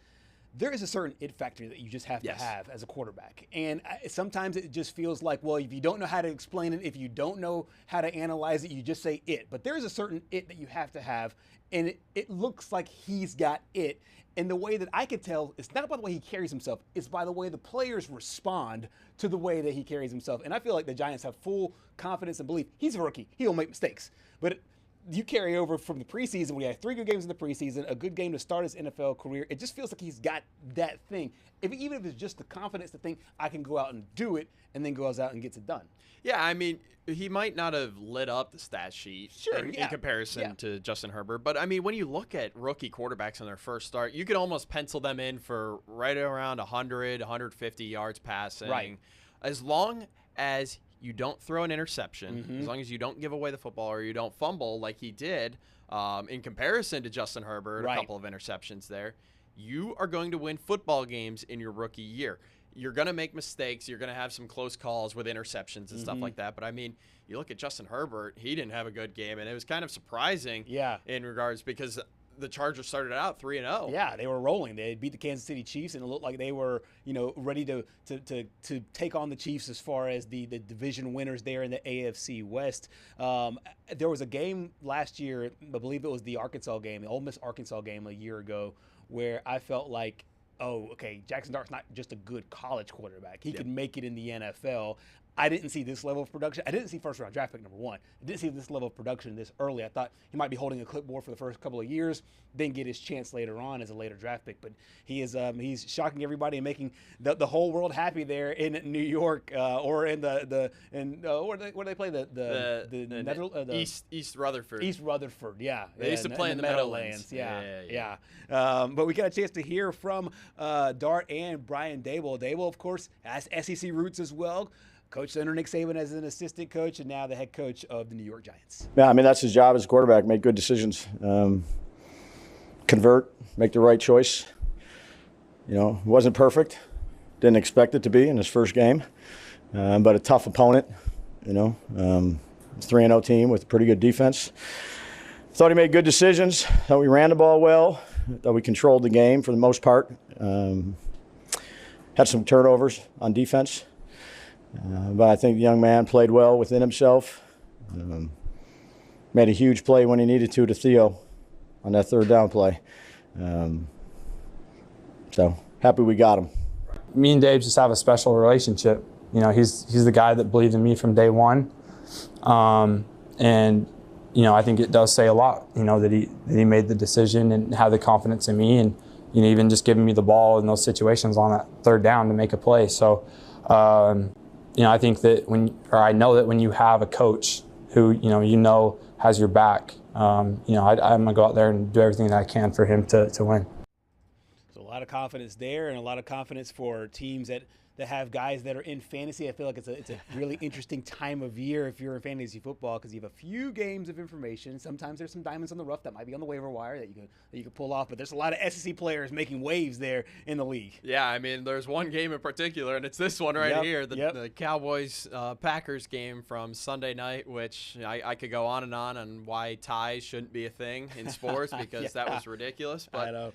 There is a certain it factor that you just have to have as a quarterback. And sometimes it just feels like, well, if you don't know how to explain it, if you don't know how to analyze it, you just say it. But there's a certain it that you have to have, and it looks like he's got it. And the way that I could tell, it's not by the way he carries himself, it's by the way the players respond to the way that he carries himself. And I feel like the Giants have full confidence and belief. He's a rookie. He'll make mistakes. But you carry over from the preseason, we had 3 good games in the preseason, a good game to start his NFL career. It just feels like he's got that thing. Even if it's just the confidence to think I can go out and do it, and then goes out and gets it done. Yeah, I mean, he might not have lit up the stat sheet in comparison to Justin Herbert. But, I mean, when you look at rookie quarterbacks on their first start, you could almost pencil them in for right around 100, 150 yards passing. Right. As long as you don't throw an interception, as long as you don't give away the football or you don't fumble like he did in comparison to Justin Herbert, a couple of interceptions there, you are going to win football games in your rookie year. You're going to make mistakes. You're going to have some close calls with interceptions and stuff like that. But, I mean, you look at Justin Herbert, he didn't have a good game, and it was kind of surprising in regards because the Chargers started out 3-0. Yeah, they were rolling. They beat the Kansas City Chiefs, and it looked like they were, ready to take on the Chiefs as far as the division winners there in the AFC West. There was a game last year, I believe it was the Arkansas game, the Ole Miss Arkansas game a year ago, where I felt like, oh, okay, Jackson Dart's not just a good college quarterback. He could make it in the NFL. I didn't see this level of production. I didn't see first-round draft pick number 1. I didn't see this level of production this early. I thought he might be holding a clipboard for the first couple of years, then get his chance later on as a later draft pick. But he is he's shocking everybody and making the whole world happy there in New York or in where do they play East Rutherford. East Rutherford, yeah. They used to play in the Meadowlands. Yeah. But we got a chance to hear from Dart and Brian Daboll. Daboll, of course, has SEC roots as well. Coached under Nick Saban as an assistant coach, and now the head coach of the New York Giants. Yeah, I mean, that's his job as a quarterback, make good decisions, convert, make the right choice. Wasn't perfect, didn't expect it to be in his first game, but a tough opponent, 3-0 team with a pretty good defense. Thought he made good decisions, thought we ran the ball well, thought we controlled the game for the most part. Had some turnovers on defense. But I think the young man played well within himself. Made a huge play when he needed to Theo on that 3rd down play. So happy we got him. Me and Dave just have a special relationship. He's the guy that believed in me from day one. And I think it does say a lot, that he made the decision and had the confidence in me and, even just giving me the ball in those situations on that 3rd down to make a play. So, I think that I know that when you have a coach who, has your back, I'm going to go out there and do everything that I can for him to win. So a lot of confidence there, and a lot of confidence for teams that have guys that are in fantasy. I feel like it's a really interesting time of year if you're in fantasy football, because you have a few games of information. Sometimes there's some diamonds on the rough that might be on the waiver wire that you can pull off, but there's a lot of SEC players making waves there in the league. Yeah, I mean, there's one game in particular, and it's this one right here, the Cowboys Packers game from Sunday night, which I could go on why ties shouldn't be a thing in sports because that was ridiculous. But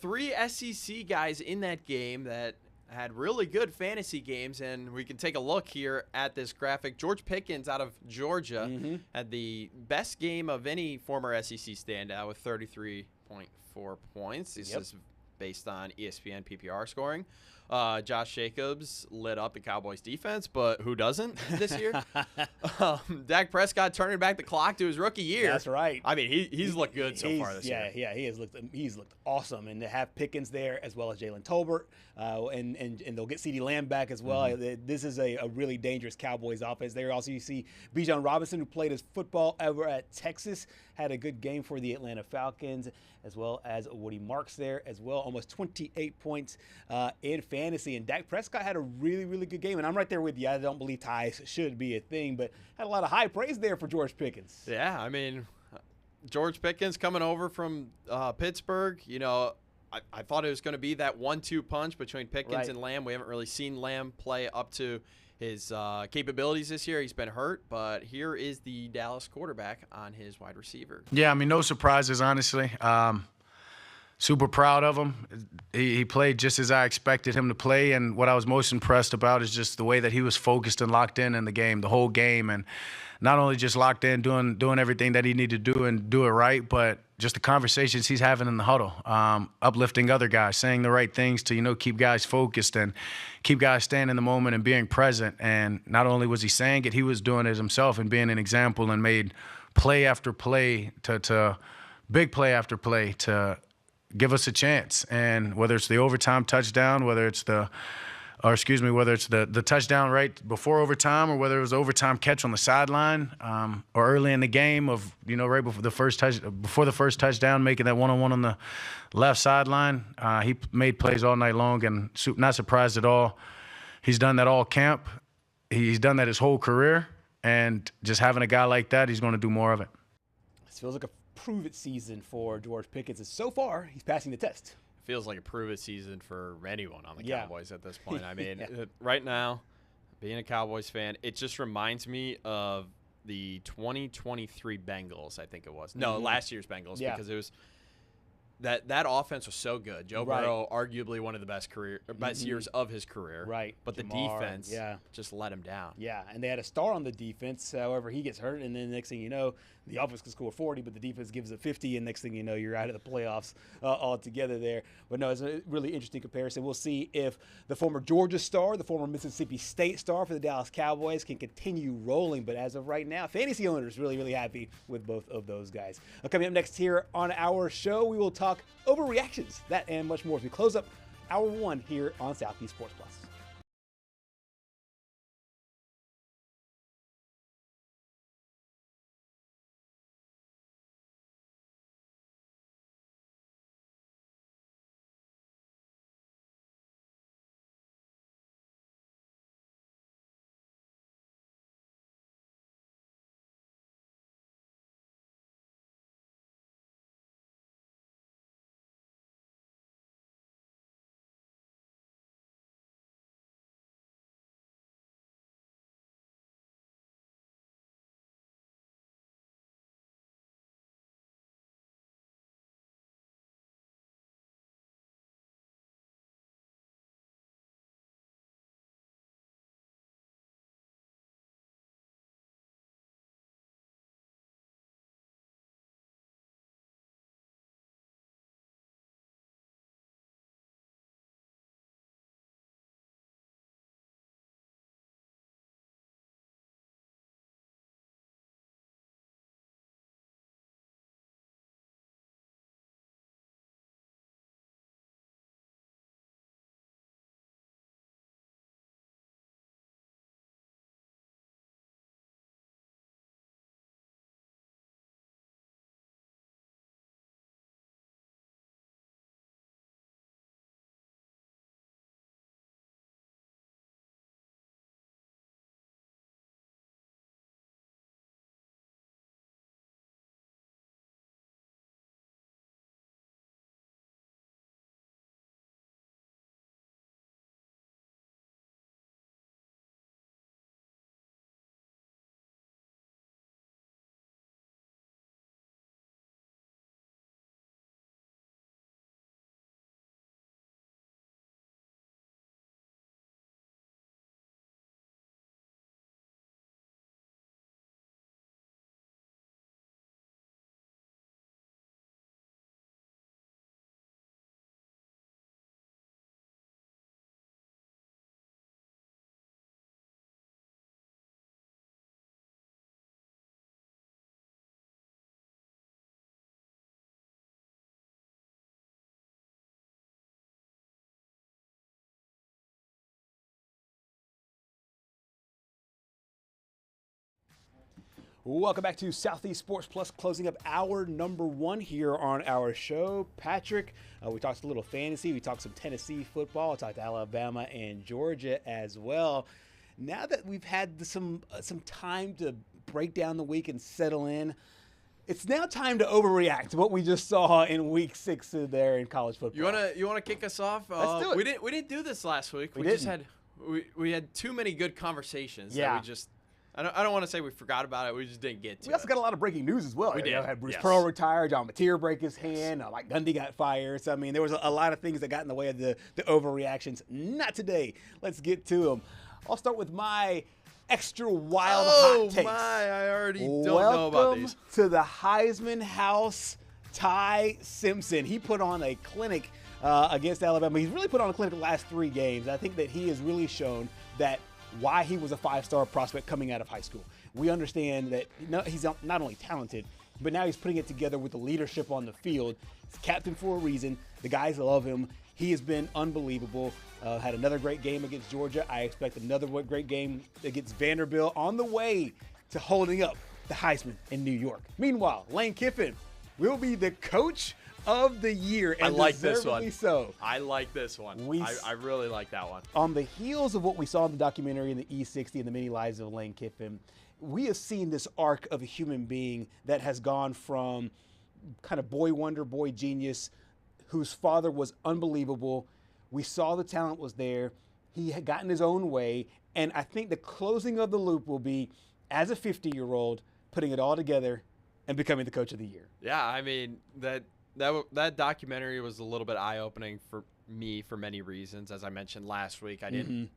three SEC guys in that game that had really good fantasy games, and we can take a look here at this graphic. George Pickens out of Georgia had the best game of any former SEC standout with 33.4 points. This is based on ESPN PPR scoring. Josh Jacobs lit up the Cowboys defense, but who doesn't this year? Dak Prescott turning back the clock to his rookie year. That's right. I mean, he's looked good so far this year. Yeah, he's looked awesome, and to have Pickens there as well as Jalen Tolbert, and they'll get CeeDee Lamb back as well. This is a really dangerous Cowboys offense. There also you see Bijan Robinson, who played his football over at Texas, had a good game for the Atlanta Falcons, as well as Woody Marks there as well, almost 28 points in fantasy. And Dak Prescott had a really, really good game. And I'm right there with you. I don't believe ties should be a thing, but had a lot of high praise there for George Pickens. Yeah, I mean, George Pickens coming over from Pittsburgh, I thought it was going to be that 1-2 punch between Pickens and Lamb. We haven't really seen Lamb play up to his capabilities this year. He's been hurt, but here is the Dallas quarterback on his wide receiver. Yeah, I mean, no surprises, honestly. Super proud of him. He played just as I expected him to play, and what I was most impressed about is just the way that he was focused and locked in the game, the whole game, and not only just locked in, doing everything that he needed to do and do it right, but just the conversations he's having in the huddle, uplifting other guys, saying the right things to, keep guys focused and keep guys staying in the moment and being present. And not only was he saying it, he was doing it himself and being an example and made play after play to big play after play to give us a chance. And whether it's the overtime touchdown, whether it's the touchdown right before overtime, or whether it was the overtime catch on the sideline, or early in the game of, right before the first touchdown, making that one-on-one on the left sideline. He made plays all night long, and not surprised at all. He's done that all camp. He's done that his whole career, and just having a guy like that, he's going to do more of it. This feels like a prove-it season for George Pickens, and so far, he's passing the test. Feels like a prove-it season for anyone on the Cowboys at this point. I mean, right now, being a Cowboys fan, it just reminds me of the 2023 Bengals, I think it was. No, last year's Bengals, because it was that offense was so good. Joe Burrow, arguably one of the best years of his career. Right. But Jamar, the defense just let him down. Yeah, and they had a star on the defense. However, he gets hurt, and then the next thing you know, the offense can score 40, but the defense gives it 50, and next thing you know, you're out of the playoffs altogether there. But no, it's a really interesting comparison. We'll see if the former Georgia star, the former Mississippi State star for the Dallas Cowboys can continue rolling. But as of right now, fantasy owners really, really happy with both of those guys. Coming up next here on our show, we will talk overreactions, that and much more as we close up hour one here on Southeast Sports Plus. Welcome back to Southeast Sports Plus, closing up hour number 1 here on our show. Patrick, we talked a little fantasy. We talked some Tennessee football. We talked Alabama and Georgia as well. Now that we've had some time to break down the week and settle in, it's now time to overreact to what we just saw in Week 6 there in college football. You wanna kick us off? Let's do it. We didn't do this last week. We had too many good conversations. Yeah. That we just. I don't want to say we forgot about it. We just didn't get to it. We also got a lot of breaking news as well. We did. Had Bruce Pearl retire, John Mateer break his hand, Mike Gundy got fired. So, I mean, there was a lot of things that got in the way of the overreactions. Not today. Let's get to them. I'll start with my extra wild hot takes. Oh, my. I already don't know about these. Welcome to the Heisman house, Ty Simpson. He put on a clinic against Alabama. He's really put on a clinic the last 3 games. I think that he has really shown that why he was a 5-star prospect coming out of high school. We understand that he's not only talented, but now he's putting it together with the leadership on the field. He's captain for a reason. The guys love him. He has been unbelievable. Had another great game against Georgia. I expect another great game against Vanderbilt on the way to holding up the Heisman in New York. Meanwhile, Lane Kiffin will be the coach of the year, and I like this one. So. I like this one. I really like that one. On the heels of what we saw in the documentary in the E60 and the many lives of Lane Kiffin, we have seen this arc of a human being that has gone from kind of boy wonder, boy genius, whose father was unbelievable. We saw the talent was there. He had gotten his own way, and I think the closing of the loop will be, as a 50-year-old, putting it all together and becoming the coach of the year. Yeah, I mean, that documentary was a little bit eye-opening for me for many reasons. As I mentioned last week, I didn't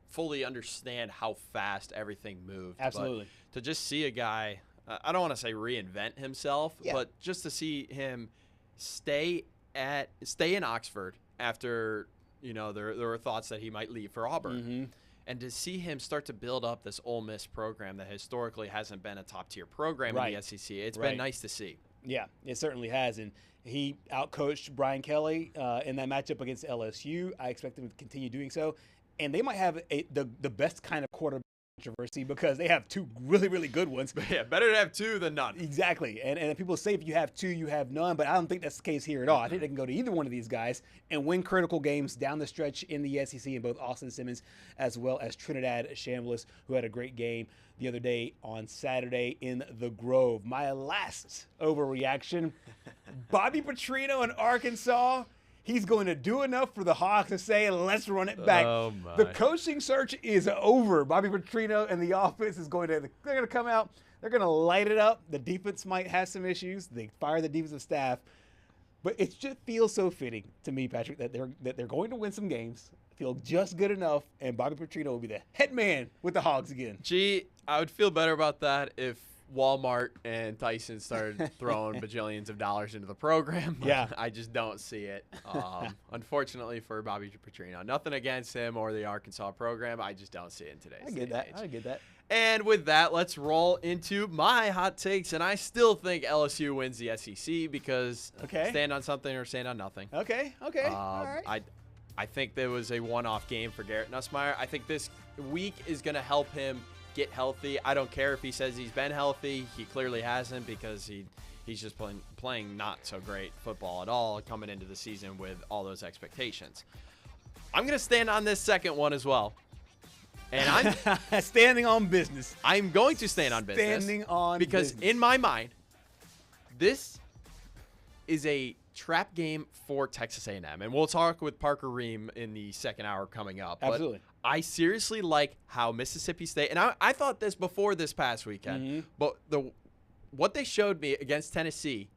fully understand how fast everything moved. Absolutely. But to just see a guy, I don't want to say reinvent himself, but just to see him stay in Oxford after, there were thoughts that he might leave for Auburn. And to see him start to build up this Ole Miss program that historically hasn't been a top-tier program in the SEC, it's been nice to see. Yeah, it certainly has. And he outcoached Brian Kelly in that matchup against LSU. I expect him to continue doing so. And they might have the best kind of quarterback controversy because they have 2 really, really good ones. Yeah, better to have 2 than none. Exactly. And people say if you have 2, you have none. But I don't think that's the case here at all. I think they can go to either one of these guys and win critical games down the stretch in the SEC in both Austin Simmons as well as Trinidad Shambliss, who had a great game the other day on Saturday in the Grove. My last overreaction, Bobby Petrino in Arkansas. He's going to do enough for the Hawks to say, let's run it back. Oh my. The coaching search is over. Bobby Petrino and the offense they're going to come out. They're going to light it up. The defense might have some issues. They fire the defensive staff. But it just feels so fitting to me, Patrick, that they're going to win some games, feel just good enough, and Bobby Petrino will be the head man with the Hogs again. Gee, I would feel better about that if Walmart and Tyson started throwing bajillions of dollars into the program. Yeah. I just don't see it. Unfortunately for Bobby Petrino. Nothing against him or the Arkansas program. I just don't see it in today's I get that. And with that, let's roll into my hot takes. And I still think LSU wins the SEC because stand on something or stand on nothing. Okay. All right. I think there was a one-off game for Garrett Nussmeier. I think this week is going to help him get healthy. I don't care if he says he's been healthy. He clearly hasn't because he's just playing not so great football at all coming into the season with all those expectations. I'm going to stand on this second one as well. And I'm standing on business. I'm going to stand on business. Because in my mind, this is a trap game for Texas A&M. And we'll talk with Parker Ream in the second hour coming up. Absolutely. But I seriously like how Mississippi State, and I thought this before this past weekend, but what they showed me against Tennessee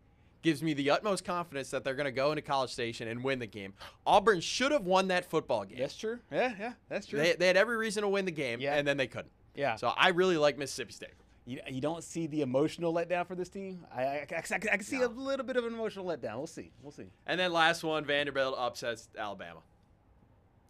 gives me the utmost confidence that they're going to go into College Station and win the game. Auburn should have won that football game. That's true. Yeah, that's true. They had every reason to win the game, and then they couldn't. Yeah. So I really like Mississippi State. You don't see the emotional letdown for this team? I can see a little bit of an emotional letdown. We'll see. And then last one, Vanderbilt upsets Alabama.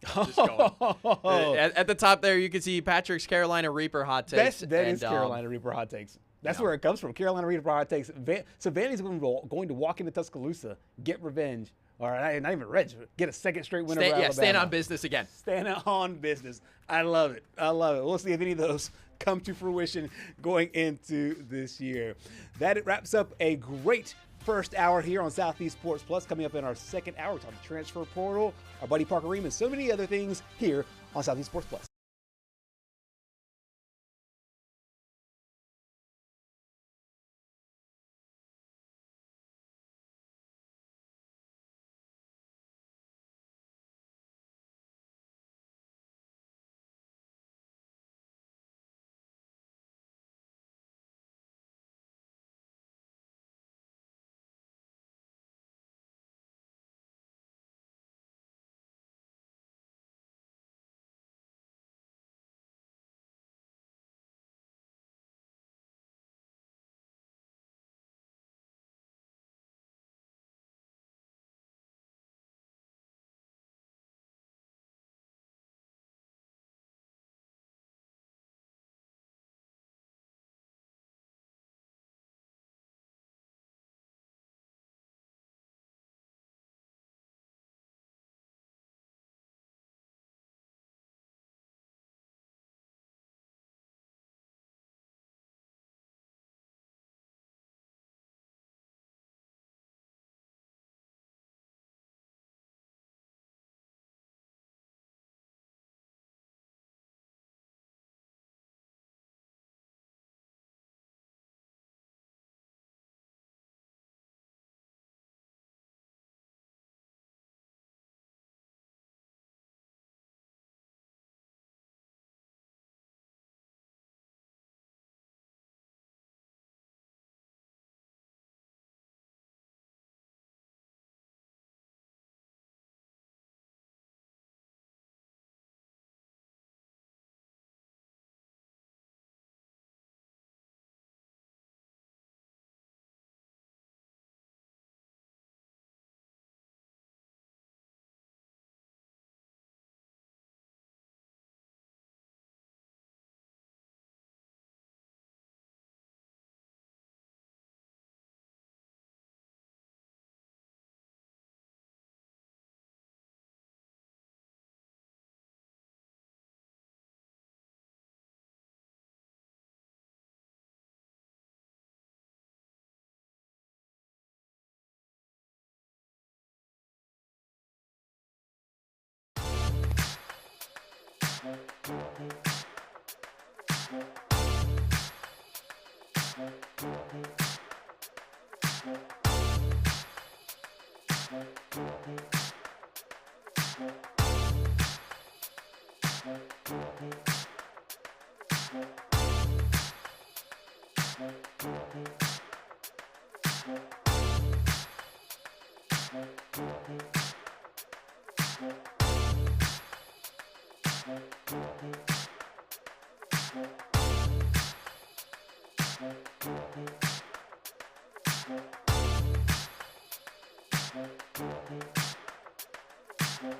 Just going. At the top there, you can see Patrick's Carolina Reaper hot takes. That is Carolina Reaper hot takes. That's where it comes from. Carolina Reaper hot takes. So Vandy's going to walk into Tuscaloosa, get revenge, or not even revenge, get a second straight win over Alabama. Stand on business again. Stand on business. I love it. We'll see if any of those come to fruition going into this year. That wraps up a great first hour here on Southeast Sports Plus. Coming up in our second hour, we're talking transfer portal, our buddy Parker Ream, and so many other things here on Southeast Sports Plus.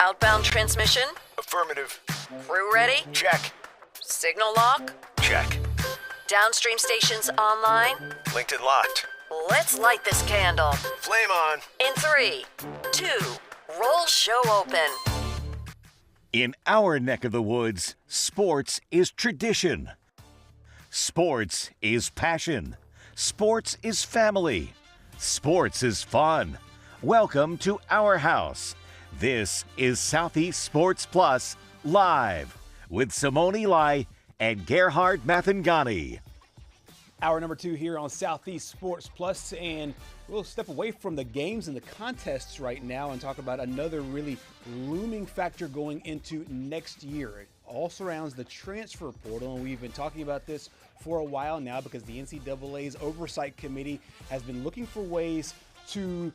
Outbound transmission? Affirmative. Crew ready? Check. Signal lock? Check. Downstream stations online? Linked and locked. Let's light this candle. Flame on. In 3, 2, roll show open. In our neck of the woods, sports is tradition. Sports is passion. Sports is family. Sports is fun. Welcome to our house. This is Southeast Sports Plus Live with Simone and Gerhard Mathangani. Hour number 2 here on Southeast Sports Plus, and we'll step away from the games and the contests right now and talk about another really looming factor going into next year. It all surrounds the transfer portal, and we've been talking about this for a while now because the NCAA's Oversight Committee has been looking for ways to,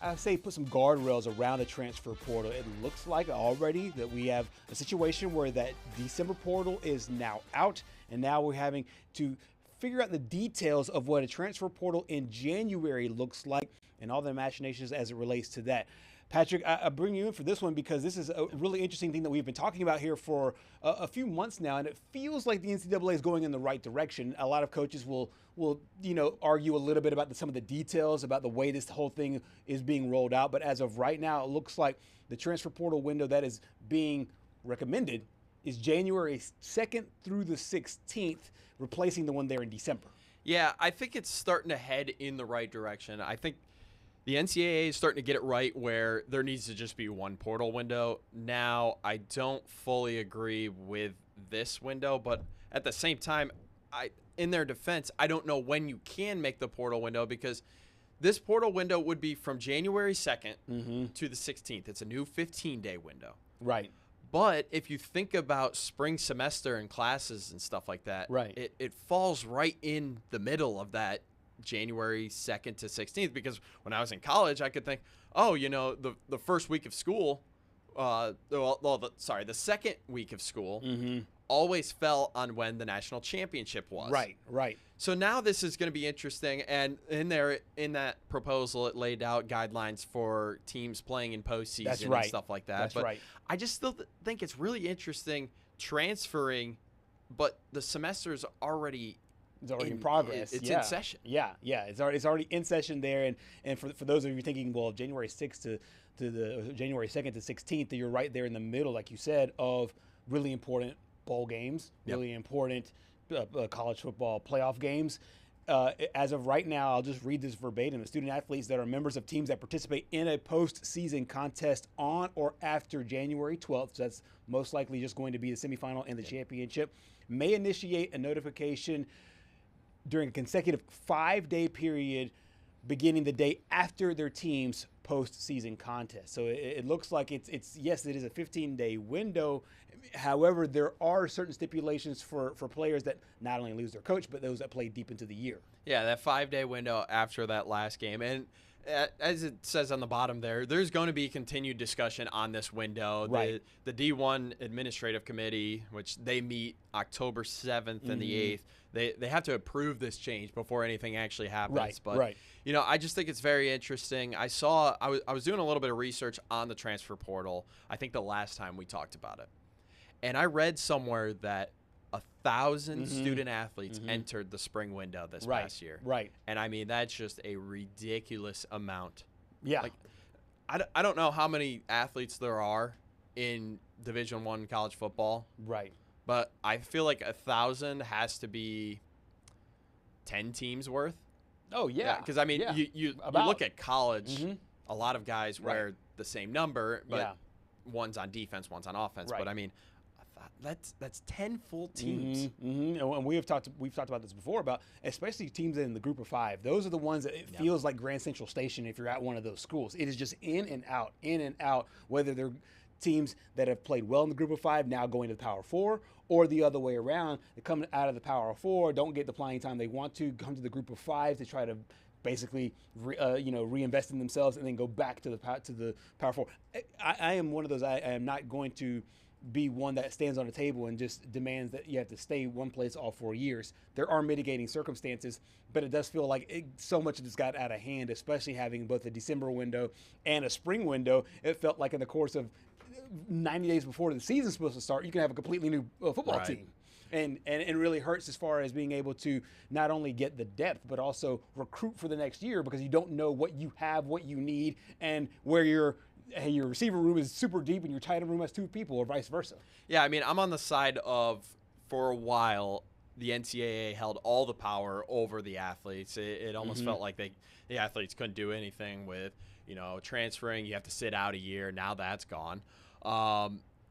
I say, put some guardrails around the transfer portal. It looks like already that we have a situation where that December portal is now out, and now we're having to figure out the details of what a transfer portal in January looks like and all the machinations as it relates to that. Patrick, I bring you in for this one because this is a really interesting thing that we've been talking about here for a few months now, and it feels like the NCAA is going in the right direction. A lot of coaches will argue a little bit about some of the details about the way this whole thing is being rolled out. But as of right now, it looks like the transfer portal window that is being recommended is January 2nd through the 16th, replacing the one there in December. Yeah, I think it's starting to head in the right direction. I think the NCAA is starting to get it right where there needs to just be one portal window. Now, I don't fully agree with this window, but at the same time, in their defense, I don't know when you can make the portal window because this portal window would be from January 2nd to the 16th. It's a new 15-day window. Right. But if you think about spring semester and classes and stuff like that, right, it falls right in the middle of that January 2nd to 16th, because when I was in college, I could think, oh, you know, the first week of school, the second week of school always fell on when the national championship was. Right, right. So now this is going to be interesting, and in that proposal, it laid out guidelines for teams playing in postseason and stuff like that. That's right. I just still think it's really interesting transferring, but the semester's already in progress. It's in session. Yeah. It's already in session there. And for those of you thinking, well, January 6th to the January 2nd to 16th, you're right there in the middle, like you said, of really important bowl games, really important college football playoff games. As of right now, I'll just read this verbatim. The student athletes that are members of teams that participate in a postseason contest on or after January 12th, so that's most likely just going to be the semifinal and the championship, may initiate a notification during a consecutive 5-day period beginning the day after their team's postseason contest. So it looks like it's yes, it is a 15-day window. However, there are certain stipulations for players that not only lose their coach, but those that play deep into the year. Yeah, that 5-day window after that last game. And as it says on the bottom there, there's going to be continued discussion on this window. Right. The D1 Administrative Committee, which they meet October 7th and the 8th, they have to approve this change before anything actually happens. But you know, I just think it's very interesting. I was doing a little bit of research on the transfer portal, I think the last time we talked about it. And I read somewhere that 1,000 student athletes entered the spring window this past year. Right. And I mean, that's just a ridiculous amount. Yeah. Like, I don't know how many athletes there are in Division I college football. Right. But I feel like 1,000 has to be 10 teams worth. Oh, yeah. Because, I mean, you look at college, a lot of guys wear the same number, but one's on defense, one's on offense. But, I mean, that's 10 full teams. And we've talked about this before, about especially teams in the group of 5. Those are the ones that it feels like Grand Central Station if you're at one of those schools. It is just in and out, whether they're teams that have played well in the group of 5 now going to the Power 4, or the other way around. They come out of the Power 4, don't get the playing time they want to, come to the group of 5 to try to basically reinvest in themselves and then go back to the Power 4. I am one of those. I am not going to be one that stands on a table and just demands that you have to stay one place all 4 years. There are mitigating circumstances, but it does feel like so much of this got out of hand, especially having both a December window and a spring window. It felt like in the course of 90 days before the season's supposed to start, you can have a completely new football team. And it really hurts as far as being able to not only get the depth, but also recruit for the next year, because you don't know what you have, what you need, and where your receiver room is super deep and your tight end room has 2 people, or vice versa. Yeah, I mean, I'm on the side of, for a while, the NCAA held all the power over the athletes. It almost felt like the athletes couldn't do anything with, transferring. You have to sit out a year. Now that's gone.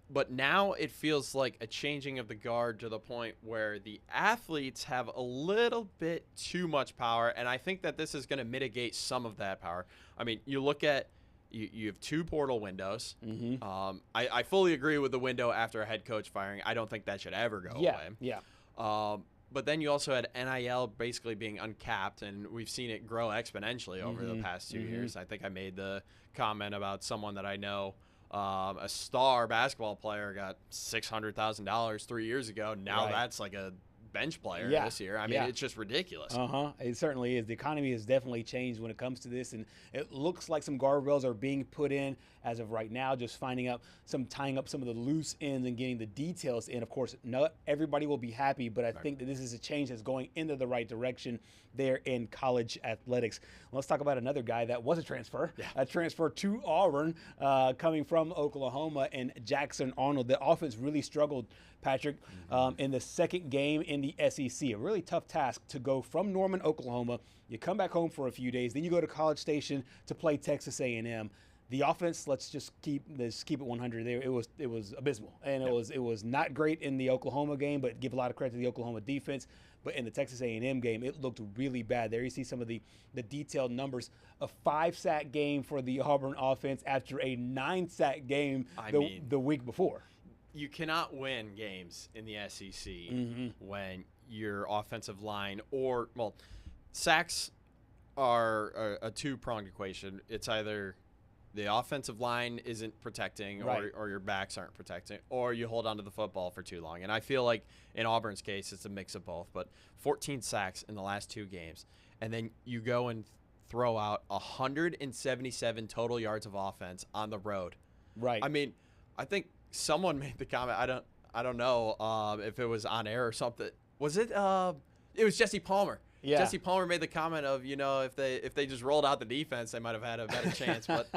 But now it feels like a changing of the guard to the point where the athletes have a little bit too much power, and I think that this is going to mitigate some of that power. I mean, you look at you have 2 portal windows. I fully agree with the window after a head coach firing. I don't think that should ever go away. Yeah. But then you also had NIL basically being uncapped, and we've seen it grow exponentially over the past 2 years. I think I made the comment about someone that I know, a star basketball player got $600,000 3 years ago. Now that's like a bench player Yeah. this year. I mean, Yeah. it's just ridiculous. It certainly is. The economy has definitely changed when it comes to this, and it looks like some guardrails are being put in as of right now, just tying up some of the loose ends and getting the details in. Of course, not everybody will be happy, but I think that this is a change that's going into the right direction there in college athletics. Well, let's talk about another guy that was a transfer to Auburn, coming from Oklahoma, and Jackson Arnold. The offense really struggled, Patrick, in the second game in the SEC. A really tough task to go from Norman, Oklahoma. You come back home for a few days, then you go to College Station to play Texas A&M. The offense, let's just keep it 100 there. It was abysmal, and it was not great in the Oklahoma game, but give a lot of credit to the Oklahoma defense. But in the Texas A&M game, it looked really bad. There you see some of the detailed numbers. A 5-sack game for the Auburn offense after a 9-sack game the week before. You cannot win games in the SEC when your offensive line sacks are a two-pronged equation. It's either the offensive line isn't protecting, or your backs aren't protecting, or you hold on to the football for too long. And I feel like in Auburn's case, it's a mix of both. But 14 sacks in the last 2 games, and then you go and throw out 177 total yards of offense on the road. Right. I mean, I think someone made the comment. I don't know if it was on air or something. Was it? It was Jesse Palmer. Yeah. Jesse Palmer made the comment of, if they just rolled out the defense, they might have had a better chance. But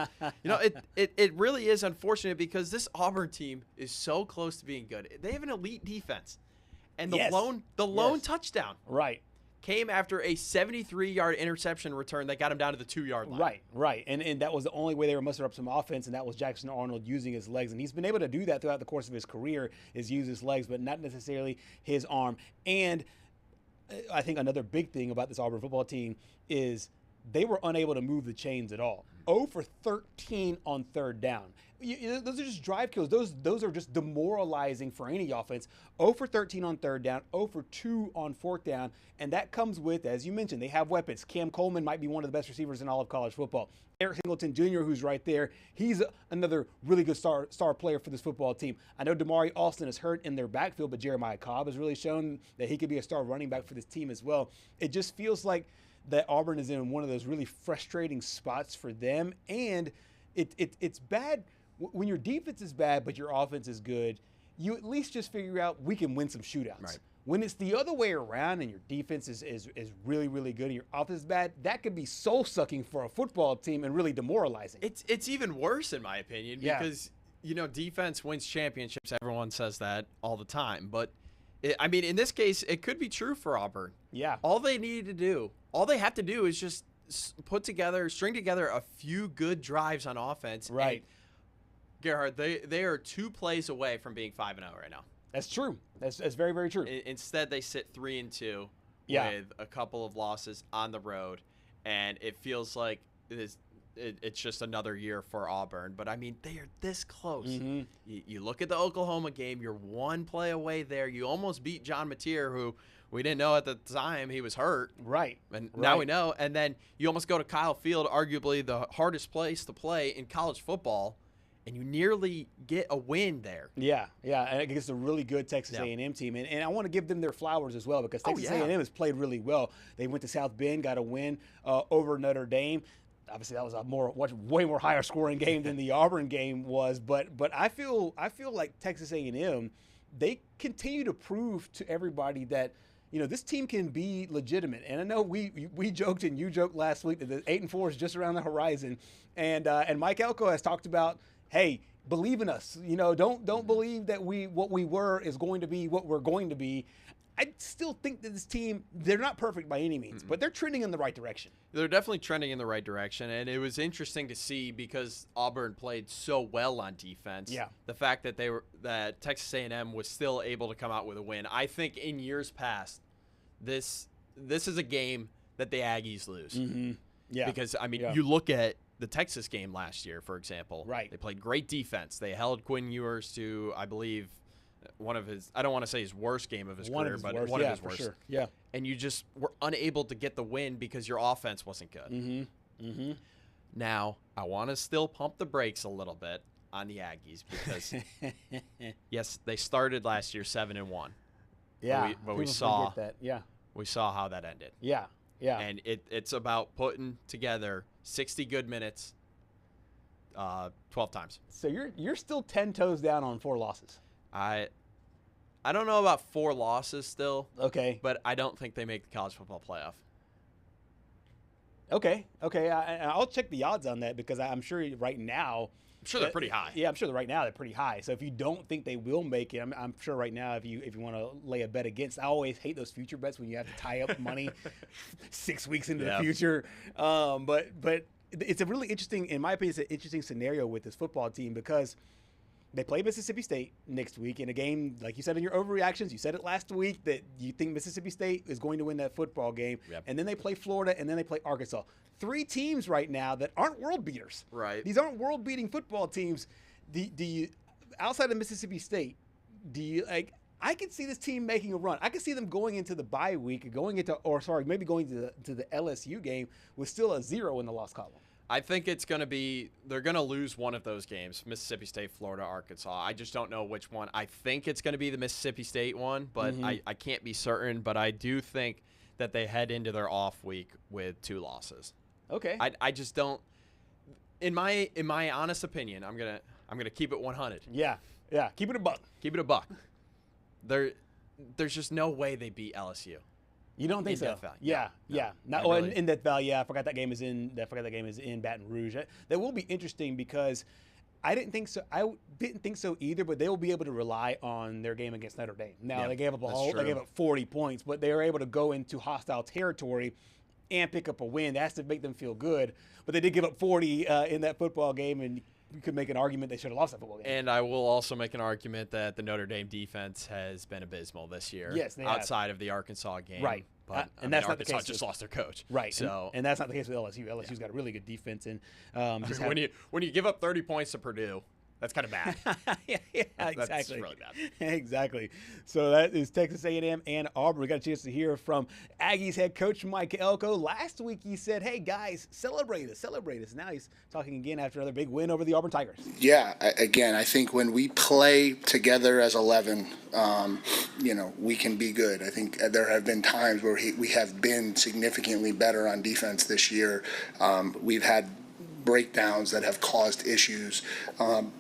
it really is unfortunate because this Auburn team is so close to being good. They have an elite defense, and the lone touchdown came after a 73-yard interception return that got him down to the 2-yard line. Right. And that was the only way they were mustering up some offense, and that was Jackson Arnold using his legs. And he's been able to do that throughout the course of his career, is use his legs, but not necessarily his arm. And I think another big thing about this Auburn football team is they were unable to move the chains at all. 0 for 13 on third down. Those are just drive kills. Those are just demoralizing for any offense. 0 for 13 on third down, 0 for 2 on fourth down, and that comes with, as you mentioned, they have weapons. Cam Coleman might be one of the best receivers in all of college football. Eric Singleton Jr., who's right there, he's another really good star player for this football team. I know Damari Alston is hurt in their backfield, but Jeremiah Cobb has really shown that he could be a star running back for this team as well. It just feels like that Auburn is in one of those really frustrating spots for them, and it's bad when your defense is bad but your offense is good. You at least just figure out we can win some shootouts. Right. When it's the other way around and your defense is really, really good and your offense is bad, that could be soul-sucking for a football team and really demoralizing. It's even worse, in my opinion, because, defense wins championships. Everyone says that all the time. But, in this case, it could be true for Auburn. Yeah. All they have to do is just string together a few good drives on offense. Right. And, Gerhard, they are 2 plays away from being 5-0 right now. That's true. That's very, very true. Instead, they sit 3-2 with a couple of losses on the road, and it feels like it's just another year for Auburn. But, they are this close. Mm-hmm. You look at the Oklahoma game, you're 1 play away there. You almost beat John Mateer, who we didn't know at the time he was hurt. Right. And now we know. And then you almost go to Kyle Field, arguably the hardest place to play in college football, and you nearly get a win there. Yeah, and against a really good Texas A&M team. And I want to give them their flowers as well because Texas A&M has played really well. They went to South Bend, got a win over Notre Dame. Obviously, that was a way more higher scoring game than the Auburn game was. But I feel like Texas A&M, they continue to prove to everybody that this team can be legitimate. And I know we joked and you joked last week that the 8-4 is just around the horizon. And Mike Elko has talked about, hey, believe in us. Don't believe that what we were is going to be what we're going to be. I still think that this team, they're not perfect by any means, but they're trending in the right direction. They're definitely trending in the right direction, and it was interesting to see because Auburn played so well on defense. Yeah. The fact that Texas A&M was still able to come out with a win. I think in years past, this is a game that the Aggies lose. Mm-hmm. Yeah. Because you look at the Texas game last year, for example. Right. They played great defense. They held Quinn Ewers to, I believe, one of his, I don't want to say his worst game of his career, but one of his worst. Sure. Yeah. And you just were unable to get the win because your offense wasn't good. Mm-hmm. Mm-hmm. Now, I want to still pump the brakes a little bit on the Aggies because, yes, they started last year 7-1. Yeah, but we people saw forget that. Yeah, we saw how that ended. yeah. And it's about putting together 60 good minutes 12 times. So you're still 10 toes down on 4 losses. I don't know about 4 losses still. Okay. But I don't think they make the college football playoff. Okay. I'll check the odds on that because I'm sure right now. I'm sure they're pretty high. Yeah, I'm sure that right now they're pretty high. So if you don't think they will make it, I'm sure right now if you want to lay a bet against, I always hate those future bets when you have to tie up money 6 weeks into the future. But it's a really interesting, in my opinion, it's an interesting scenario with this football team because they play Mississippi State next week in a game, like you said in your overreactions. You said it last week that you think Mississippi State is going to win that football game. Yep. And then they play Florida, and then they play Arkansas. 3 teams right now that aren't world beaters. Right. These aren't world beating football teams. Do you, outside of Mississippi State, do you like? I could see this team making a run. I could see them going into the bye week, maybe going to the LSU game with still a 0 in the loss column. I think it's going to be – they're going to lose one of those games, Mississippi State, Florida, Arkansas. I just don't know which one. I think it's going to be the Mississippi State one, but I can't be certain. But I do think that they head into their off week with 2 losses. Okay. I just don't – in my honest opinion, I'm gonna keep it 100. Yeah. Keep it a buck. Keep it a buck. There's just no way they beat LSU. You don't think in so? Death Valley. Yeah. Really. In Death Valley. Yeah, I forgot that game is in Baton Rouge. That will be interesting because I didn't think so. I didn't think so either. But they will be able to rely on their game against Notre Dame. Now they gave up they gave up 40 points, but they were able to go into hostile territory and pick up a win. That has to make them feel good. But they did give up 40 in that football game, and you could make an argument they should have lost that football game. And I will also make an argument that the Notre Dame defense has been abysmal this year. Yes, they outside have. of the Arkansas game. Right. But and that's not the Arkansas case. just lost their coach. Right. So and that's not the case with LSU. LSU's got a really good defense. And when you give up 30 points to Purdue, that's kind of bad. yeah, exactly. That's really bad. Exactly. So that is Texas A&M and Auburn. We got a chance to hear from Aggies head coach Mike Elko. Last week he said, "Hey guys, celebrate us." Now he's talking again after another big win over the Auburn Tigers. Yeah, again, I think when we play together as 11, we can be good. I think there have been times where we have been significantly better on defense this year. We've had breakdowns that have caused issues.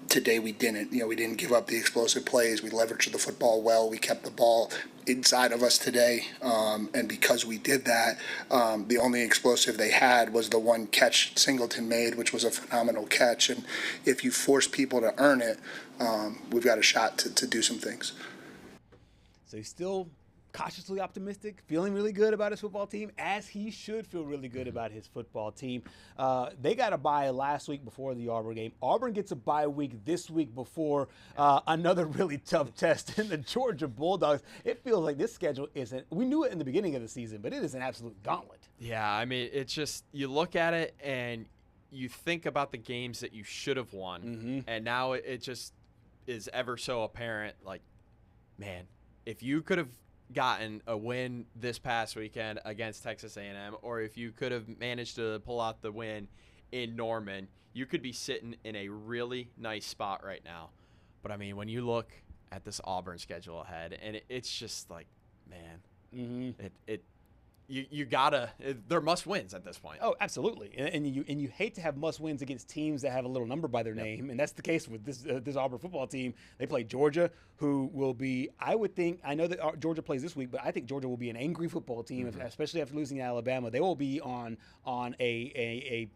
Today we didn't. We didn't give up the explosive plays. We leveraged the football well. We kept the ball inside of us today, and because we did that, the only explosive they had was the one catch Singleton made, which was a phenomenal catch. And if you force people to earn it, we've got a shot to do some things. So he's still cautiously optimistic, feeling really good about his football team, as he should feel really good about his football team. They got a bye last week before the Auburn game. Auburn gets a bye week this week before another really tough test in the Georgia Bulldogs. It feels like this schedule isn't, we knew it in the beginning of the season, but it is an absolute gauntlet. Yeah, I mean, it's just, you look at it and you think about the games that you should have won, and now it just is ever so apparent, like, man, if you could have gotten a win this past weekend against Texas A&M, or if you could have managed to pull out the win in Norman, you could be sitting in a really nice spot right now. But I mean, when you look at this Auburn schedule ahead, and it's just like, man, you gotta, they're must wins at this point. Oh, absolutely, and you hate to have must wins against teams that have a little number by their name, and that's the case with this Auburn football team. They play Georgia, who will be, I would think, I know that Georgia plays this week, but I think Georgia will be an angry football team, especially after losing to Alabama. They will be on a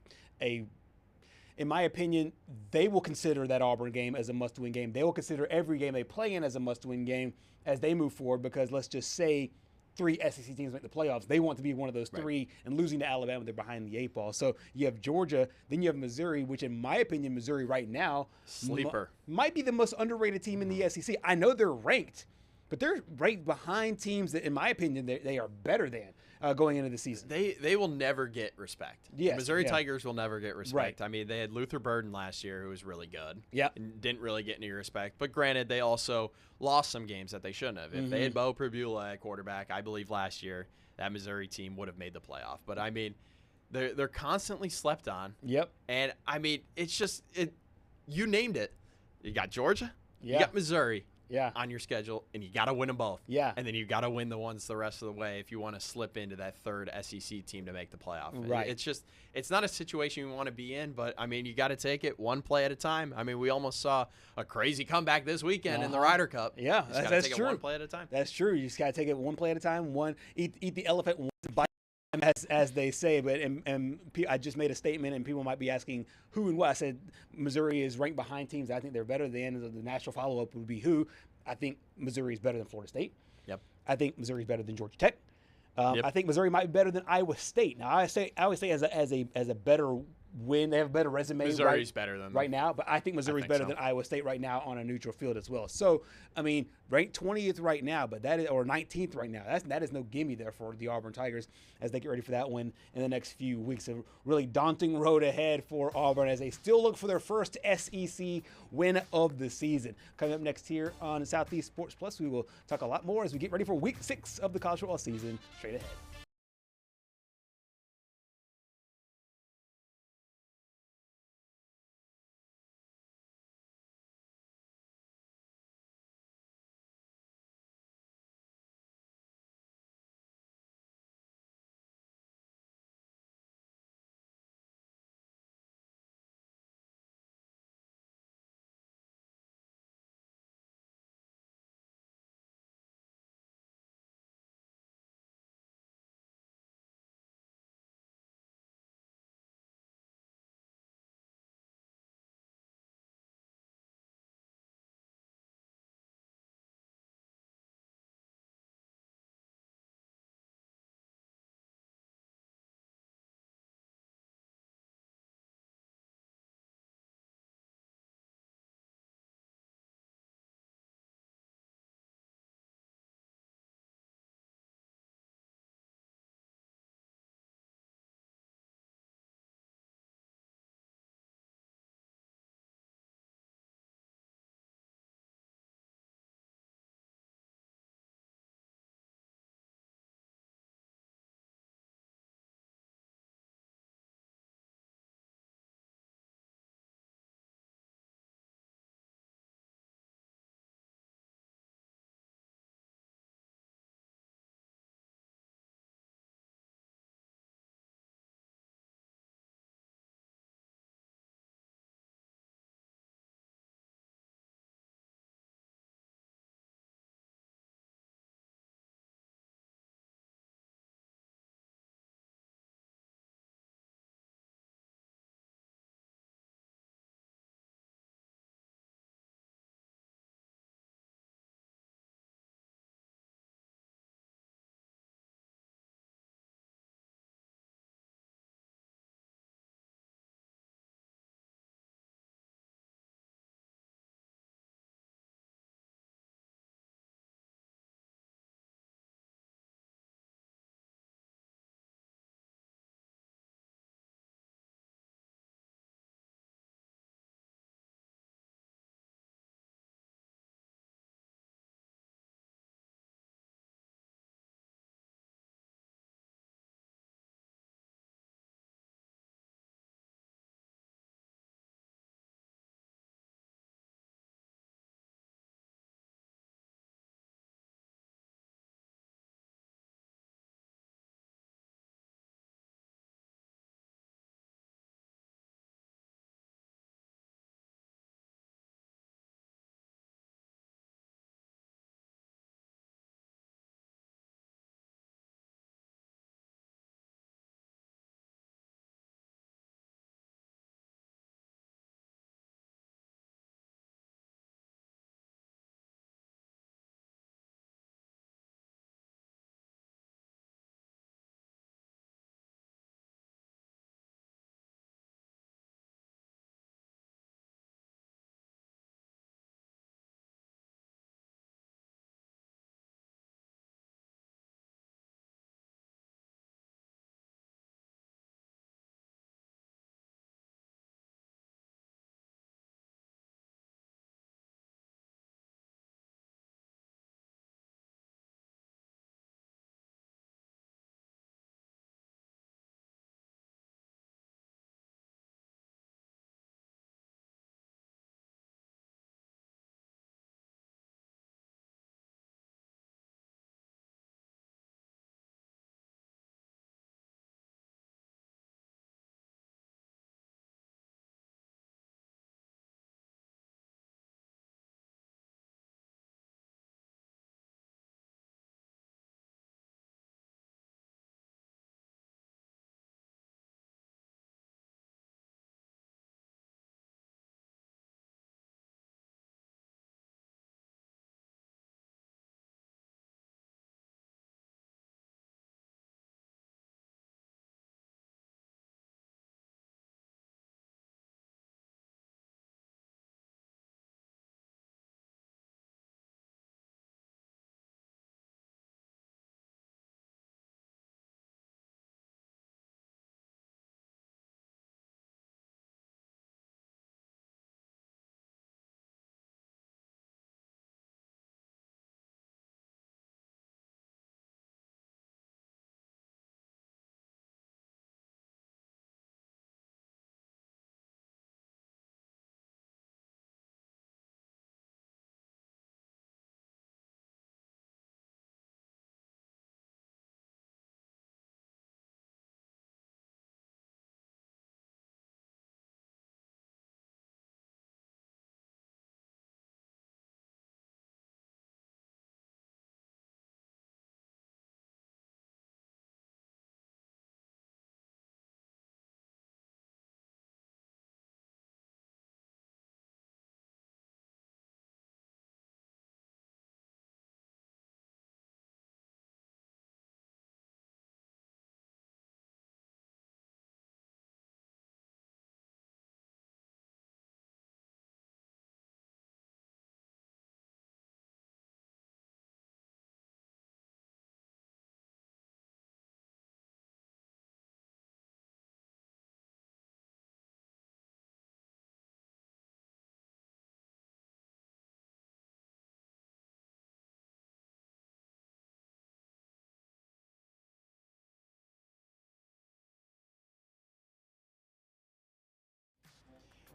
in my opinion, they will consider that Auburn game as a must-win game. They will consider every game they play in as a must-win game as they move forward, because let's just say 3 SEC teams make the playoffs. They want to be one of those 3, and losing to Alabama, they're behind the 8 ball. So you have Georgia, then you have Missouri, which in my opinion, Missouri right now sleeper might be the most underrated team in the SEC. I know they're ranked, but they're right behind teams that, in my opinion, they are better than going into the season. They will never get respect. Yes, Missouri Tigers will never get respect. Right. I mean, they had Luther Burden last year, who was really good. Yeah. And didn't really get any respect. But granted, they also lost some games that they shouldn't have. If they had Bo Pribula at quarterback, I believe last year, that Missouri team would have made the playoff. But I mean, they're constantly slept on. Yep. And I mean, it's just you named it. You got Georgia, yeah. you got Missouri, on your schedule, and you got to win them both. Yeah. And then you got to win the ones the rest of the way if you want to slip into that third SEC team to make the playoff. Right. It's not a situation you want to be in, but, I mean, you got to take it one play at a time. I mean, we almost saw a crazy comeback this weekend in the Ryder Cup. Yeah, you just that's take true. it one play at a time. That's true. You just got to take it one play at a time. Eat the elephant one bite, as they say. But I just made a statement, and people might be asking who and what. I said Missouri is ranked behind teams I think they're better than. The natural follow-up would be who. I think Missouri is better than Florida State. Yep. I think Missouri is better than Georgia Tech. Yep. I think Missouri might be better than Iowa State. Now, Iowa State as a better win. They have a better resume. Missouri's better than them right now, but I think Missouri's better so. than Iowa State right now on a neutral field as well. So, I mean, ranked 20th right now, but that is, or 19th right now. That is no gimme there for the Auburn Tigers as they get ready for that one in the next few weeks. A really daunting road ahead for Auburn as they still look for their first SEC win of the season. Coming up next here on Southeast Sports Plus, we will talk a lot more as we get ready for Week 6 of the college football season straight ahead.